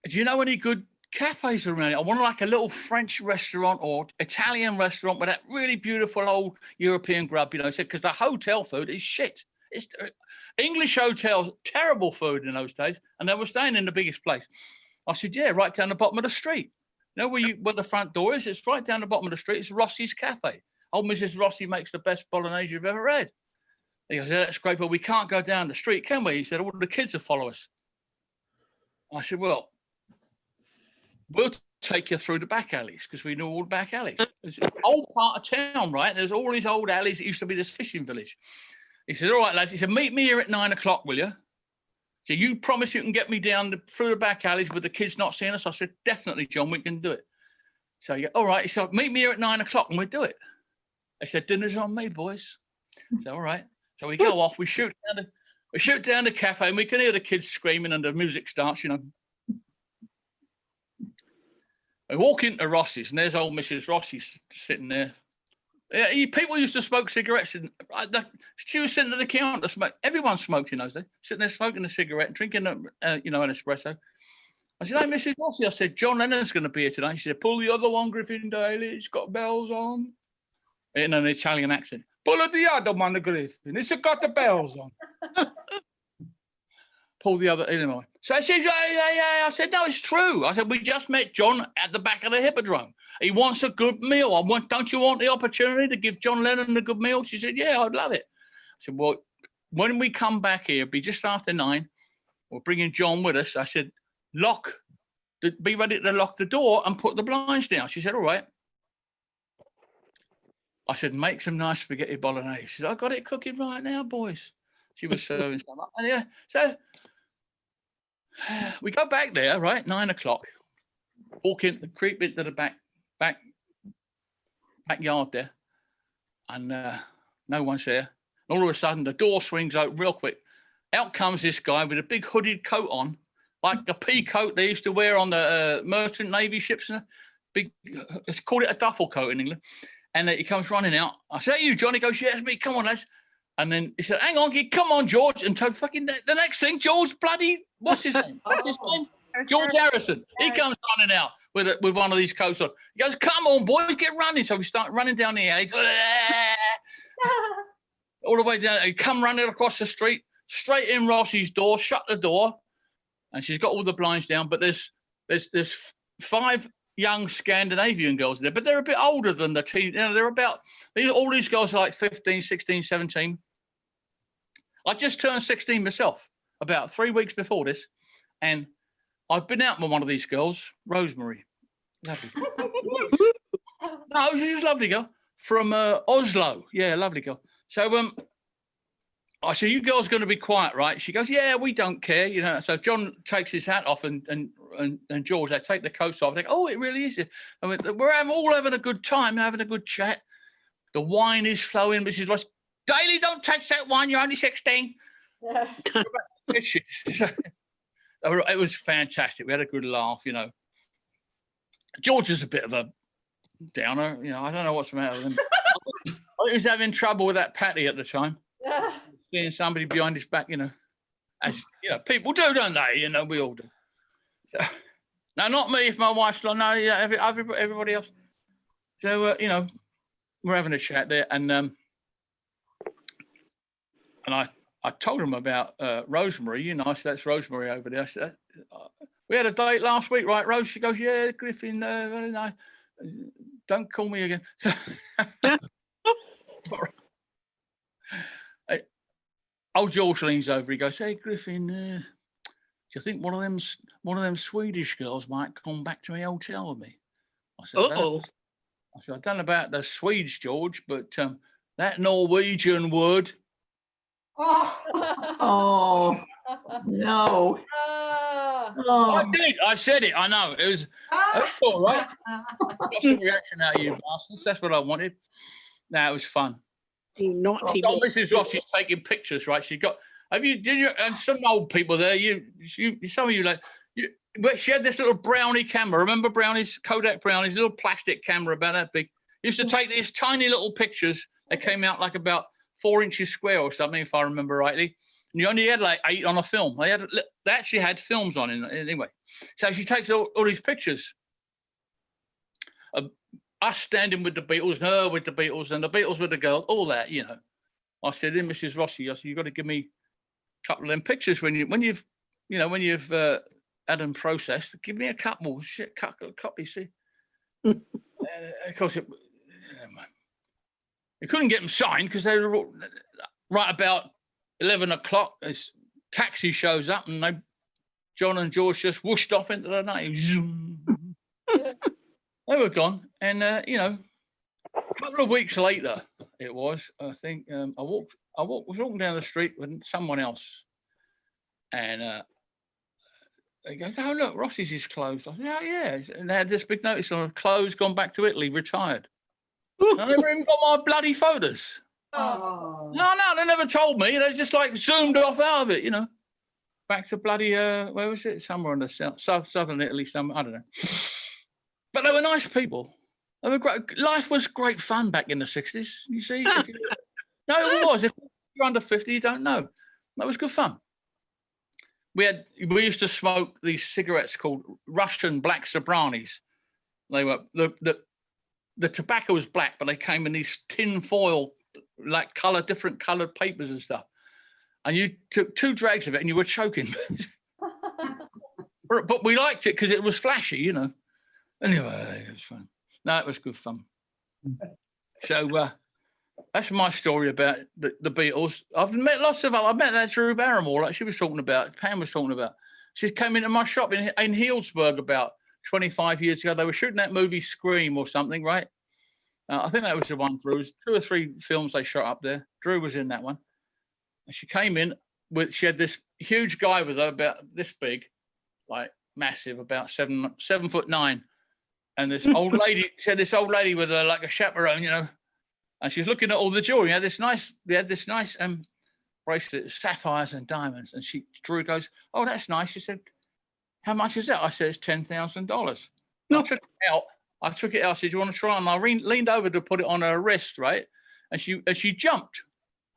you know any good cafes around here? I want like a little French restaurant or Italian restaurant with that really beautiful old European grub, you know. He said, because the hotel food is shit. It's English hotels, terrible food in those days. And they were staying in the biggest place. I said, yeah, right down the bottom of the street. You know where the front door is? It's right down the bottom of the street. It's Rossi's Cafe. Old Mrs. Rossi makes the best bolognese you've ever had. He goes, yeah, that's great, but we can't go down the street, can we? He said, all the kids will follow us. I said, well, we'll take you through the back alleys because we know all the back alleys. It's an old part of town, right? There's all these old alleys. It used to be this fishing village. He said, all right, lads. He said, meet me here at 9 o'clock, will you? So you promise you can get me down through the back alleys with the kids not seeing us? I said, definitely, John, we can do it. So you go, all right. He said, meet me here at 9 o'clock and we'll do it. I said, dinner's on me, boys. So, all right. So we go off, we shoot down the cafe and we can hear the kids screaming and the music starts, you know. We walk into Rossi's and there's old Mrs. Rossi sitting there. People used to smoke cigarettes. And she was sitting at the counter. Everyone smoked in those days. Sitting there smoking a cigarette, drinking, an espresso. I said, hey, Mrs. Rossi. I said, John Lennon's going to be here today. She said, pull the other one, Griffin Daley. It's got bells on. In an Italian accent. Pull the other one, Griffin. It's got the bells on. Pull the other, anyway. So I said, yeah. I said, no, it's true. I said, we just met John at the back of the Hippodrome. He wants a good meal. Don't you want the opportunity to give John Lennon a good meal? She said, yeah, I'd love it. I said, well, when we come back here, it'll be just after 9. We're bringing John with us. I said, be ready to lock the door and put the blinds down. She said, all right. I said, make some nice spaghetti bolognese. She said, I got it cooking right now, boys. She was serving some up. And yeah, so we go back there, right, 9 o'clock, creep into the backyard there, and no one's there. And all of a sudden, the door swings open real quick. Out comes this guy with a big hooded coat on, like a pea coat they used to wear on the merchant navy ships. It's called a duffel coat in England. And he comes running out. I said, hey, you, Johnny? He goes, yeah, it's me. Come on, lads. And then he said, hang on, come on, George. And so fucking the next thing, George what's his name? George Harrison. He comes running out with one of these coats on. He goes, come on, boys, get running. So we start running down the alley. all the way down. He come running across the street, straight in Rossi's door, shut the door, and she's got all the blinds down. But there's 5 young Scandinavian girls there, but they're a bit older than the teen. You know, all these girls are like 15, 16, 17. I just turned 16 myself about 3 weeks before this, and I've been out with one of these girls, Rosemary. Lovely. No, she's a lovely girl from Oslo. Yeah, lovely girl. So I said, you girls going to be quiet, right? She goes, yeah, we don't care, you know. So John takes his hat off and George, they take the coats off. They go, oh, it really is. I mean, we're all having a good time, having a good chat. The wine is flowing. Mrs. Ross, Daley, don't touch that wine. You're only 16. It was fantastic. We had a good laugh, you know. George is a bit of a downer, you know. I don't know what's the matter with him. I think he was having trouble with that Patty at the time. Seeing somebody behind his back, you know, as you know, people do, don't they? You know, we all do. So, no, not me. If my wife's like, no, yeah, everybody else. So you know, we're having a chat there, and I told him about Rosemary. You know, I said, that's Rosemary over there. I said, we had a date last week, right, Rose? She goes, yeah, Griffin. Very nice. Don't call me again. Old George leans over. He goes, "Hey Griffin, do you think one of them Swedish girls might come back to my hotel with me?" I said, I don't know about the Swedes, George, but that Norwegian would." Oh no! I did. I said it. I know. It was. That's all right. Got some reaction out of you bastards. That's what I wanted. No, it was fun. You naughty boy. Mrs. Ross is taking pictures, right? She got. And some old people there. Some of you like. But she had this little brownie camera. Remember brownies, Kodak brownies, little plastic camera about that big. Used to take these tiny little pictures. They came out like about 4 inches square or something, if I remember rightly. And you only had like 8 on a film. They actually had films on it anyway. So she takes all these pictures. Us standing with the Beatles, her with the Beatles, and the Beatles with the girl, all that, you know. I said, Mrs. Rossi, I said, you've got to give me a couple of them pictures when you've had them processed. Give me a couple, copy, see. Of course, you couldn't get them signed because they were right about 11 o'clock. This taxi shows up and John and George just whooshed off into the night. Zoom. They were gone, and you know, a couple of weeks later, it was. I think I was walking down the street with someone else, and they go, "Oh look, Rossi's is closed." I said, "Oh yeah," and they had this big notice on closed, gone back to Italy, retired. I never even got my bloody photos. Oh. No, they never told me. They just like zoomed off out of it, you know. Back to bloody where was it? Somewhere in the southern Italy, somewhere, I don't know. But they were nice people. They were great. Life was great fun back in the 60s. You see? No, it was. If you're under 50, you don't know. That was good fun. We used to smoke these cigarettes called Russian black Sobranis. They were the tobacco was black, but they came in these tin foil, like different coloured papers and stuff. And you took 2 drags of it and you were choking. But we liked it because it was flashy, you know. Anyway, it was fun. No, it was good fun. So that's my story about the Beatles. I've met lots of. I met that Drew Barrymore, like she was talking about. Pam was talking about. She came into my shop in Healdsburg about 25 years ago. They were shooting that movie Scream or something, right? I think that was the one. Drew, 2 or 3 films they shot up there. Drew was in that one. And she came in she had this huge guy with her about this big, like massive, about 7'9". And this old lady, she had this old lady with her like a chaperone, you know, and she's looking at all the jewelry. We had this nice bracelet, sapphires and diamonds. And Drew goes, "Oh, that's nice." She said, "How much is that?" I said, "It's $10,000. No. I took it out. I said, "Do you want to try?" And I leaned over to put it on her wrist, right? And she jumped.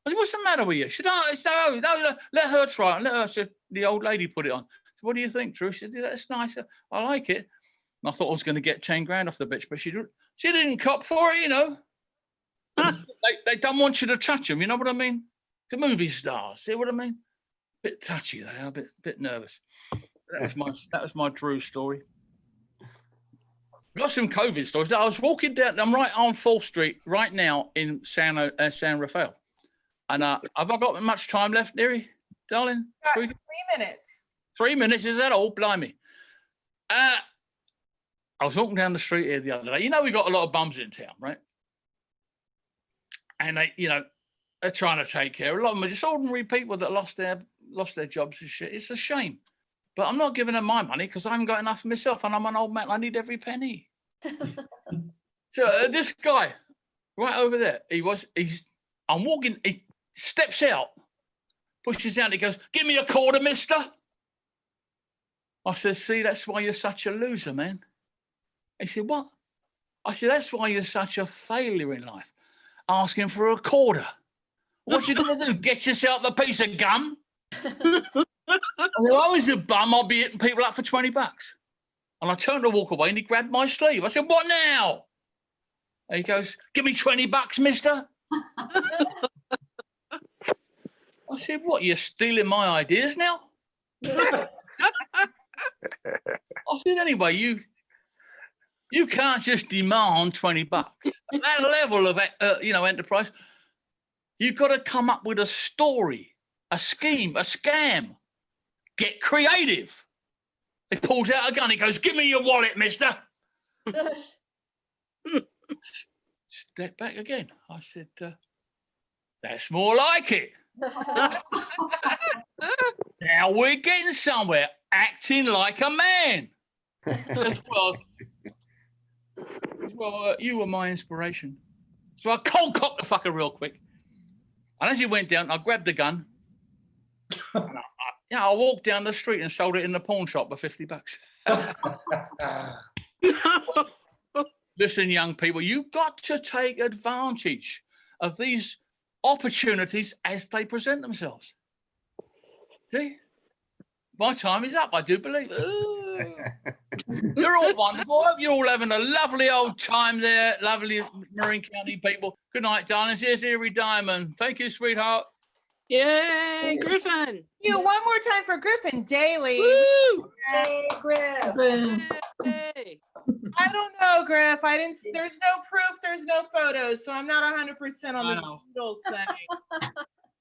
I said, "What's the matter with you?" She said, "No, let her try it." Let her. Said the old lady put it on. So, "What do you think, Drew?" She said, "Yeah, that's nice. I like it." And I thought I was going to get 10 grand off the bitch, but she didn't cop for it, you know. They don't want you to touch them. You know what I mean? The movie stars. See what I mean? Bit touchy. They are a bit nervous. That was my true story. Got some COVID stories. I was walking down. I'm right on 4th Street right now in San Rafael. And have I got much time left, Neri, darling? 3 minutes. 3 minutes, is that all? Blimey. I was walking down the street here the other day. You know, we got a lot of bums in town, right? And they're trying to take care. A lot of them are just ordinary people that lost their jobs and shit. It's a shame. But I'm not giving them my money because I haven't got enough for myself and I'm an old man. I need every penny. So this guy right over there, I'm walking, he steps out, pushes down, he goes, "Give me a quarter, mister." I said, "See, that's why you're such a loser, man." He said, "What?" I said, "That's why you're such a failure in life. Asking for a quarter. What you gonna do? Get yourself a piece of gum?" If I was a bum, I'd be hitting people up for $20. And I turned to walk away and he grabbed my sleeve. I said, "What now?" And he goes, "Give me $20, mister." I said, "What, you're stealing my ideas now?" I said, "Anyway, you can't just demand $20. At that level of enterprise, you've got to come up with a story, a scheme, a scam. Get creative." He pulls out a gun. He goes, "Give me your wallet, mister." Step back again. I said, "That's more like it." Now we're getting somewhere, acting like a man. Well, you were my inspiration. So I cold cocked the fucker real quick. And as he went down, I grabbed the gun. I walked down the street and sold it in the pawn shop for $50. Listen, young people, you've got to take advantage of these opportunities as they present themselves. See? My time is up, I do believe. You're all wonderful. I hope you're all having a lovely old time there. Lovely Marin County people. Good night, darlings. Here's Erie Diamond. Thank you, sweetheart. Yay, Griffin. You one more time for Griffin Daley. Woo! Griffin. Hey. I don't know, Griff. There's no proof, there's no photos, so I'm not 100% on this Beatles thing.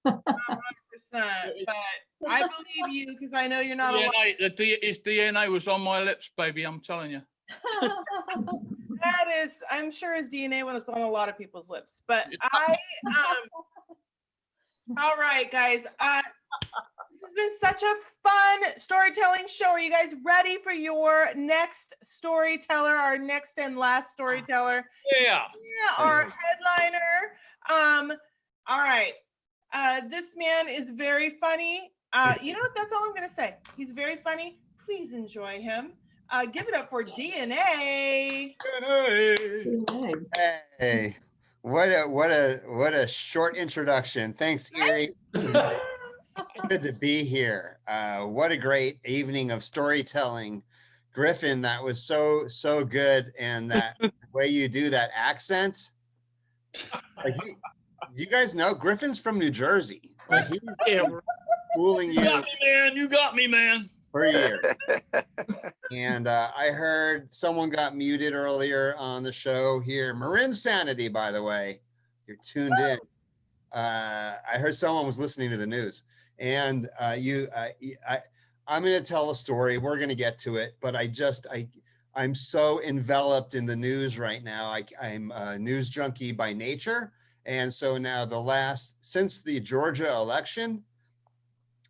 Not 100%, but I believe you because I know you're not His DNA was on my lips, baby. I'm telling you. I'm sure his DNA was on a lot of people's lips, but all right, guys. This has been such a fun storytelling show. Are you guys ready for your next storyteller, our next and last storyteller? Yeah, our headliner. All right. This man is very funny. You know what? That's all I'm going to say. He's very funny. Please enjoy him. Give it up for DNA. Hey. What a short introduction. Thanks, Erie. Good to be here. What a great evening of storytelling. Griffin, that was so good. And that way you do that accent. You guys know Griffin's from New Jersey. He's fooling you. You got me, man. For years. And I heard someone got muted earlier on the show here. marINSANITY, by the way. You're tuned in. I heard someone was listening to the news. And I'm going to tell a story. We're going to get to it. But I'm so enveloped in the news right now. I'm a news junkie by nature. And so now since the Georgia election,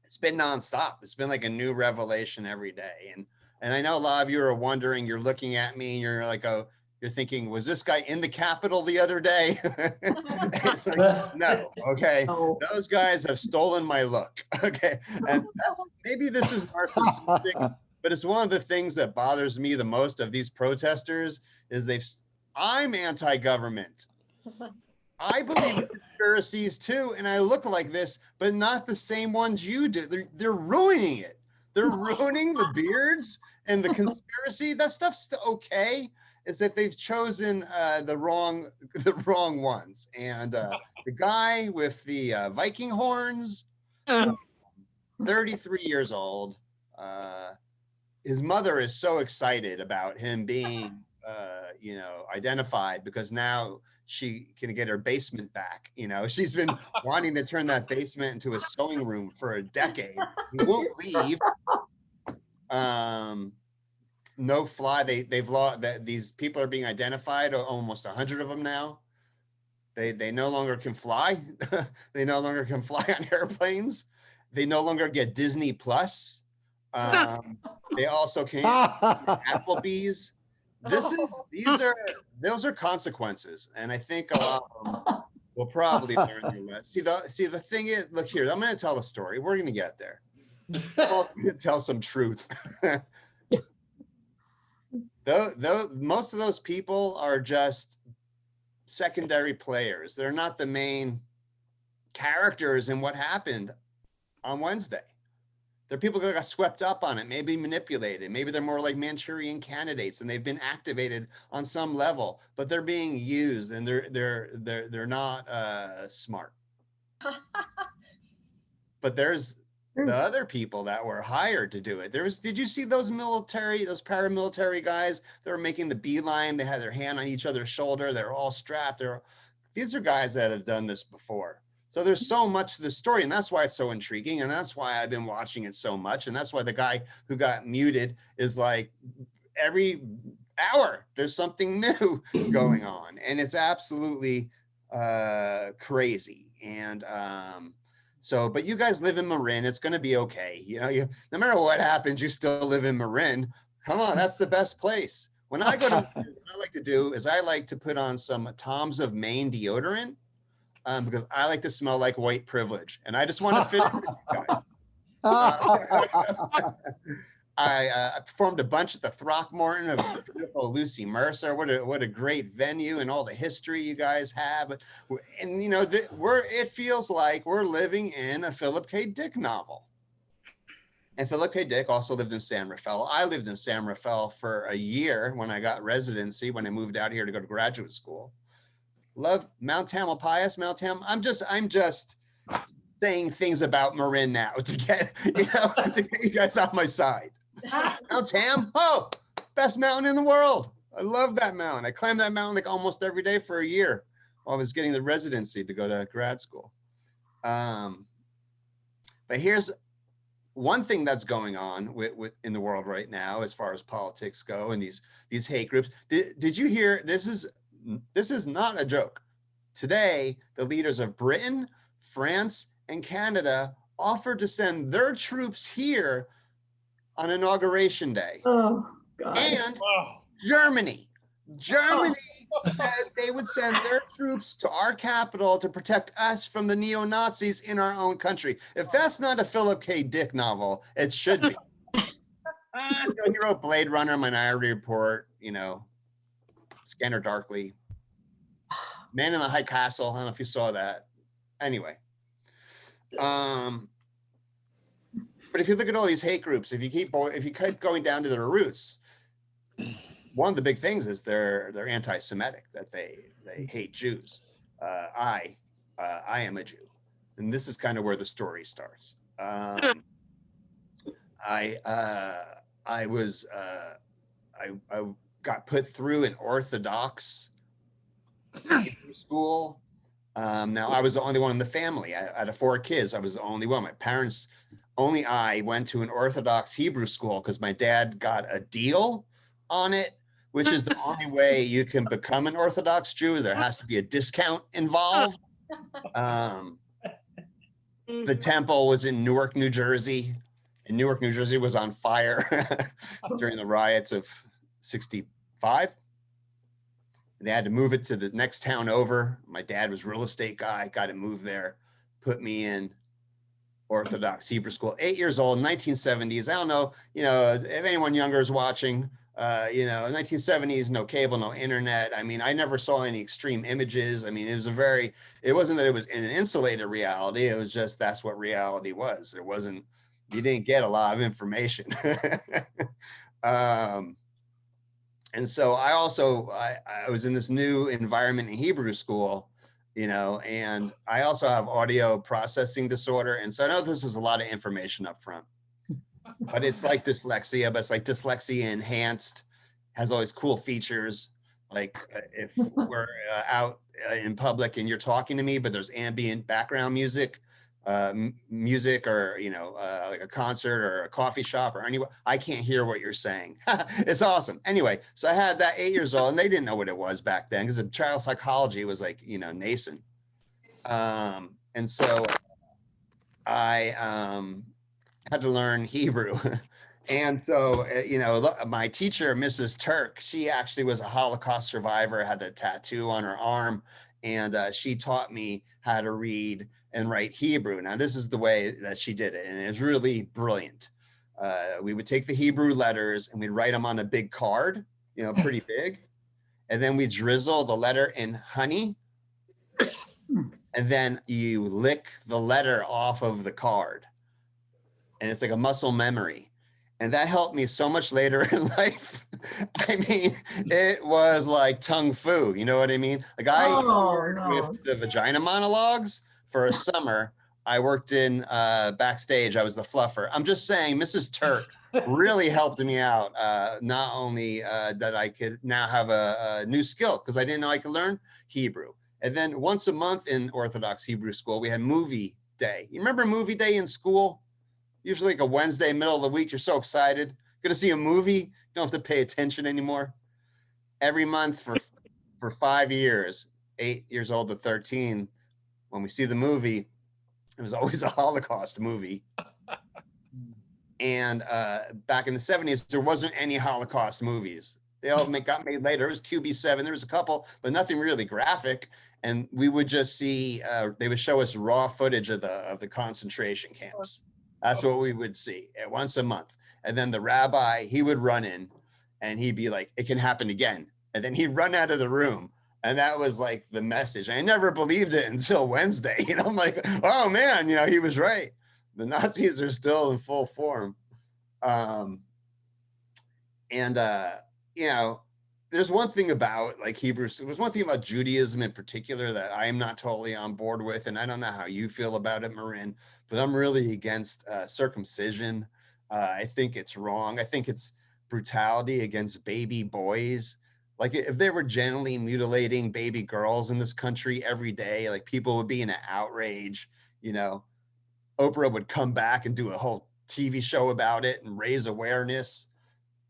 it's been nonstop. It's been like a new revelation every day. And I know a lot of you are wondering, you're looking at me and you're like, you're thinking, was this guy in the Capitol the other day? It's like, no, okay. Oh. Those guys have stolen my look, okay? And maybe this is narcissistic, but it's one of the things that bothers me the most of these protesters is I'm anti-government. I believe in conspiracies too, and I look like this, but not the same ones you do. They're ruining it. They're ruining the beards and the conspiracy. That stuff's okay. is that they've chosen the wrong ones. And the guy with the Viking horns, 33 years old. His mother is so excited about him being, identified because now she can get her basement back. She's been wanting to turn that basement into a sewing room for a decade. He won't leave. No fly. They've lost that. These people are being identified. Almost 100 of them now. They no longer can fly. They no longer can fly on airplanes. They no longer get Disney Plus. They also can't Applebee's. Those are consequences, and I think a lot of them will probably learn their lesson. See the thing is, look here. I'm going to tell the story. We're going to get there. I'm also going to tell some truth. Though most of those people are just secondary players. They're not the main characters in what happened on Wednesday. They're people that got swept up on it, maybe manipulated. Maybe they're more like Manchurian candidates and they've been activated on some level, but they're being used and they're not smart. But there's the other people that were hired to do it. Did you see those paramilitary guys that were making the beeline? They had their hand on each other's shoulder. They're all strapped. These are guys that have done this before. So there's so much to the story, and that's why it's so intriguing, and that's why I've been watching it so much, and that's why the guy who got muted is like, every hour there's something new going on, and it's absolutely crazy. And but you guys live in Marin. It's going to be okay. No matter what happens, you still live in Marin. Come on, that's the best place. When I go to, what I like to do is I like to put on some Tom's of Maine deodorant. Because I like to smell like white privilege, and I just want to fit in with you guys. I performed a bunch at the Throckmorton of the beautiful Lucy Mercer. What a great venue, and all the history you guys have. And it feels like we're living in a Philip K. Dick novel. And Philip K. Dick also lived in San Rafael. I lived in San Rafael for a year when I got residency, when I moved out here to go to graduate school. Love Mount Tamalpais, I'm just saying things about Marin now to get you guys off my side. Mount Tam, best mountain in the world. I love that mountain. I climbed that mountain like almost every day for a year while I was getting the residency to go to grad school. But here's one thing that's going on in the world right now as far as politics go and these hate groups. Did you hear? This is not a joke. Today, the leaders of Britain, France, and Canada offered to send their troops here on Inauguration Day. Oh, God. And Germany said they would send their troops to our capital to protect us from the neo-Nazis in our own country. If that's not a Philip K. Dick novel, it should be. He wrote Blade Runner, Minority Report, Scanner Darkly, Man in the High Castle. I don't know if you saw that. Anyway, but if you look at all these hate groups, if you keep going down to their roots, one of the big things is they're anti-Semitic, that they hate Jews. I am a Jew, and this is kind of where the story starts. I got put through an Orthodox school. Now I was the only one in the family. Out of 4 kids, I was the only one. My parents, only I went to an Orthodox Hebrew school because my dad got a deal on it, which is the only way you can become an Orthodox Jew. There has to be a discount involved. The temple was in Newark, New Jersey, and Newark, New Jersey was on fire during the riots of 65. They had to move it to the next town over. My dad was a real estate guy, got to move there, put me in Orthodox Hebrew school. 8 years old, 1970s. I don't know, if anyone younger is watching, 1970s, no cable, no internet. I mean, I never saw any extreme images. I mean, it wasn't that it was in an insulated reality. It was just, that's what reality was. You didn't get a lot of information. And so I was in this new environment in Hebrew school, you know, and I also have audio processing disorder. And so I know this is a lot of information up front, but it's like dyslexia, but it's like dyslexia enhanced, has all these cool features. Like if we're out in public and you're talking to me, but there's ambient background music, music, or, you know, like a concert or a coffee shop or anywhere, I can't hear what you're saying. It's awesome. Anyway, so I had that 8 years old, and they didn't know what it was back then because child psychology was like, you know, nascent. And so I had to learn Hebrew. And so, you know, my teacher, Mrs. Turk, she actually was a Holocaust survivor, had a tattoo on her arm, and she taught me how to read and write Hebrew. Now, this is the way that she did it, and it was really brilliant. We would take the Hebrew letters and we'd write them on a big card, you know, pretty big, and then we drizzle the letter in honey, and then you lick the letter off of the card, and it's like a muscle memory. And that helped me so much later in life. I mean, it was like tongue fu, you know what I mean? Like I worked with the vagina monologues for a summer. I worked in backstage. I was the fluffer. I'm just saying, Mrs. Turk really helped me out. Not only that I could now have a new skill, because I didn't know I could learn Hebrew. And then once a month in Orthodox Hebrew school, we had movie day. You remember movie day in school? Usually like a Wednesday, middle of the week, you're so excited. Gonna see a movie, you don't have to pay attention anymore. Every month for 5 years, 8 years old to 13, when we see the movie, it was always a Holocaust movie. And back in the 70s, there wasn't any Holocaust movies. They all got made later. It was QB7, there was a couple, but nothing really graphic. And we would just see, they would show us raw footage of the concentration camps. That's what we would see once a month. And then the rabbi, he would run in and he'd be like, it can happen again. And then he'd run out of the room. And that was like the message. I never believed it until Wednesday. You know, I'm like, oh man, you know, he was right. The Nazis are still in full form. You know, there's one thing about like Hebrew, there's one thing about Judaism in particular that I am not totally on board with. And I don't know how you feel about it, Marin, but I'm really against circumcision. I think it's wrong. I think it's brutality against baby boys. Like if they were gently mutilating baby girls in this country every day, like people would be in an outrage, you know, Oprah would come back and do a whole TV show about it and raise awareness,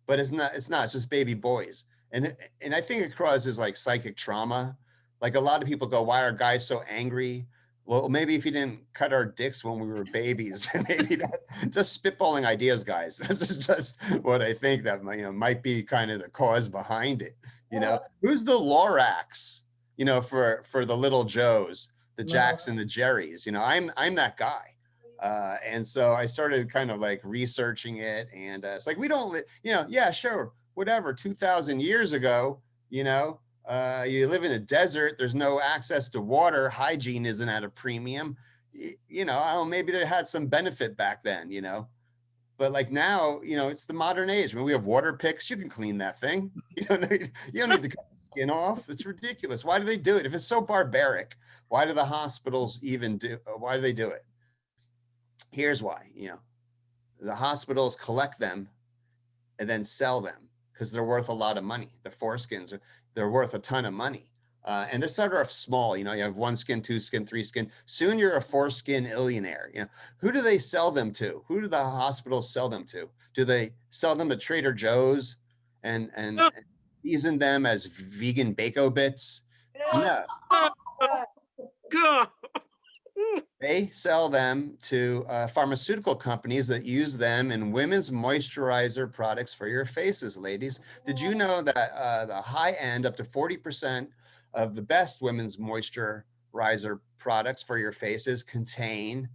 but it's not just baby boys. And I think it causes like psychic trauma. Like a lot of people go, why are guys so angry? Well, maybe if you didn't cut our dicks when we were babies, maybe that, just spitballing ideas, guys. This is just what I think that, you know, might be kind of the cause behind it. You know, who's the Lorax, you know, for the little Joes, the Jacks and the Jerrys, you know, I'm that guy. And so I started kind of like researching it, and it's like, we don't, you know, yeah, sure, whatever, 2,000 years ago, you know, you live in a desert, there's no access to water, hygiene isn't at a premium, you know, I don't know, maybe they had some benefit back then, you know, but like now, you know, it's the modern age. I mean, we have water picks, you can clean that thing. You don't need to cut the skin off. It's ridiculous. Why do they do it? If it's so barbaric, why do the hospitals why do they do it? Here's why, you know, the hospitals collect them and then sell them because they're worth a lot of money. The foreskins, they're worth a ton of money. And they're sort of small, you know, you have 1 skin, 2 skin, 3 skin. Soon you're a 4-skin illionaire. You know, who do they sell them to? Who do the hospitals sell them to? Do they sell them to Trader Joe's and season them as vegan Bako bits? No. They sell them to pharmaceutical companies that use them in women's moisturizer products for your faces, ladies. Did you know that the high end, up to 40% of the best women's moisturizer products for your faces contain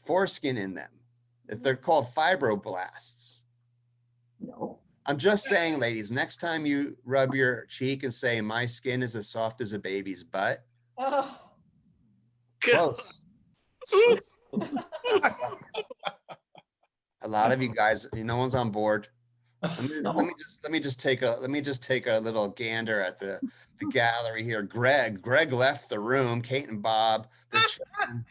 foreskin in them? They're called fibroblasts. No. I'm just saying, ladies, next time you rub your cheek and say, my skin is as soft as a baby's butt. Oh. Close. A lot of you guys, no one's on board. Let me just take a little gander at the gallery here. Greg left the room. Kate and Bob. They're chatting.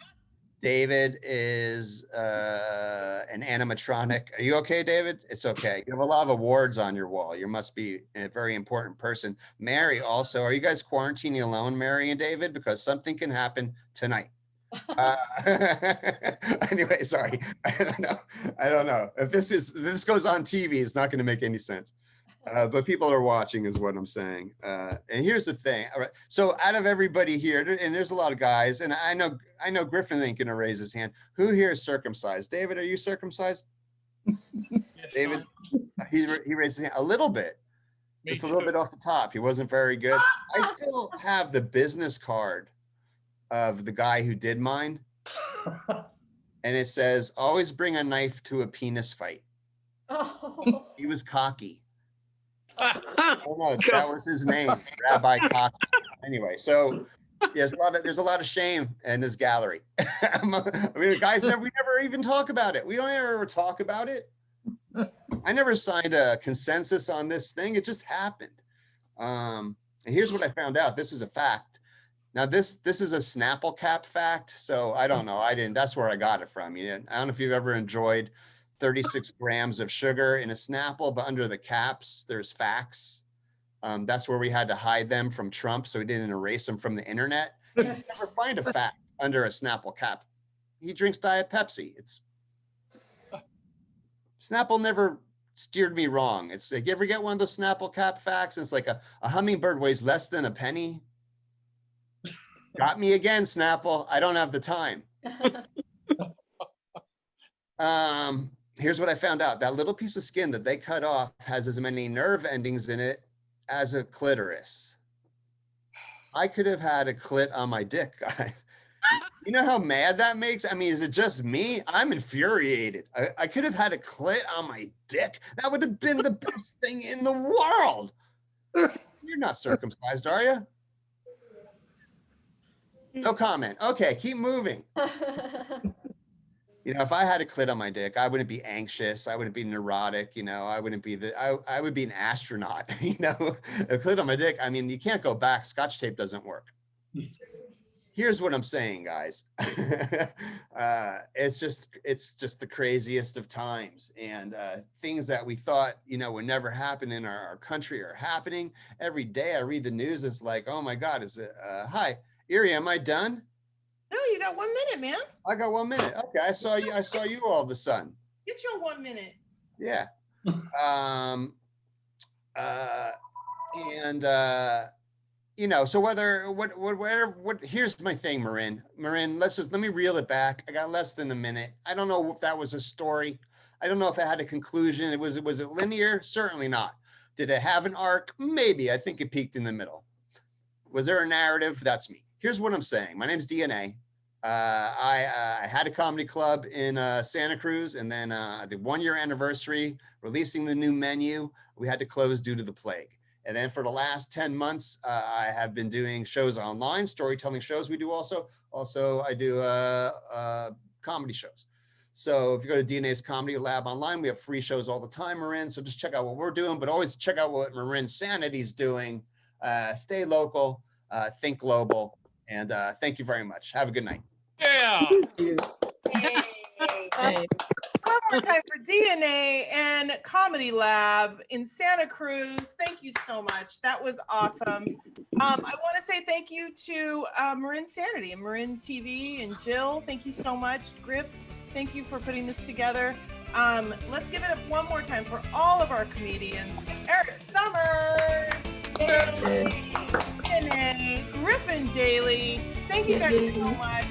David is an animatronic. Are you okay, David? It's okay. You have a lot of awards on your wall. You must be a very important person. Mary also. Are you guys quarantining alone, Mary and David? Because something can happen tonight. Anyway, sorry. I don't know. If this goes on TV, it's not going to make any sense. But people are watching is what I'm saying. And here's the thing. All right. So out of everybody here, and there's a lot of guys, and I know Griffin ain't going to raise his hand. Who here is circumcised? David, are you circumcised? David, he raised his hand a little bit. Just a little bit off the top. He wasn't very good. I still have the business card of the guy who did mine. And it says, always bring a knife to a penis fight. Oh. He was cocky. Oh no, that was his name, Rabbi Cocky. Anyway, so there's a lot of shame in this gallery. I mean, guys, we never even talk about it. We don't ever talk about it. I never signed a consensus on this thing. It just happened. And here's what I found out. This is a fact. Now this is a Snapple cap fact. So I don't know. That's where I got it from. I don't know if you've ever enjoyed 36 grams of sugar in a Snapple, but under the caps, there's facts. That's where we had to hide them from Trump so he didn't erase them from the internet. You never find a fact under a Snapple cap. He drinks Diet Pepsi. Snapple never steered me wrong. It's like, you ever get one of those Snapple cap facts? And it's like a hummingbird weighs less than a penny. Got me again, Snapple. I don't have the time. Here's what I found out. That little piece of skin that they cut off has as many nerve endings in it as a clitoris. I could have had a clit on my dick, guys. You know how mad that makes? I mean, is it just me? I'm infuriated. I could have had a clit on my dick. That would have been the best thing in the world. You're not circumcised, are you? No comment. Okay, keep moving. If I had a clit on my dick, I wouldn't be anxious. I wouldn't be neurotic. I wouldn't be I would be an astronaut. A clit on my dick. I mean, you can't go back. Scotch tape doesn't work. Here's what I'm saying, guys. It's just the craziest of times, and things that we thought, would never happen in our country are happening. Every day I read the news. It's like, oh my God, hi, Erie, am I done? No, you got 1 minute, man. I got 1 minute. Okay, I saw you all of a sudden. Get your 1 minute. Yeah. So here's my thing, Marin. Let me reel it back. I got less than a minute. I don't know if that was a story. I don't know if it had a conclusion. Was it linear? Certainly not. Did it have an arc? Maybe. I think it peaked in the middle. Was there a narrative? That's me. Here's what I'm saying. My name's DNA. I had a comedy club in Santa Cruz, and then the 1 year anniversary, releasing the new menu, we had to close due to the plague. And then for the last 10 months, I have been doing shows online, storytelling shows. We do also I do comedy shows. So if you go to DNA's Comedy Lab online, we have free shows all the time, Marin. So just check out what we're doing, but always check out what MarINSANITY's doing. Stay local, think global, and thank you very much. Have a good night. Yeah. Hey. One more time for DNA and Comedy Lab in Santa Cruz. Thank you so much. That was awesome. I want to say thank you to MarINSANITY and Marin TV and Jill. Thank you so much. Griff, thank you for putting this together. Let's give it up one more time for all of our comedians. Eric Summers, DNA, Griffin Daley. Thank you guys so much.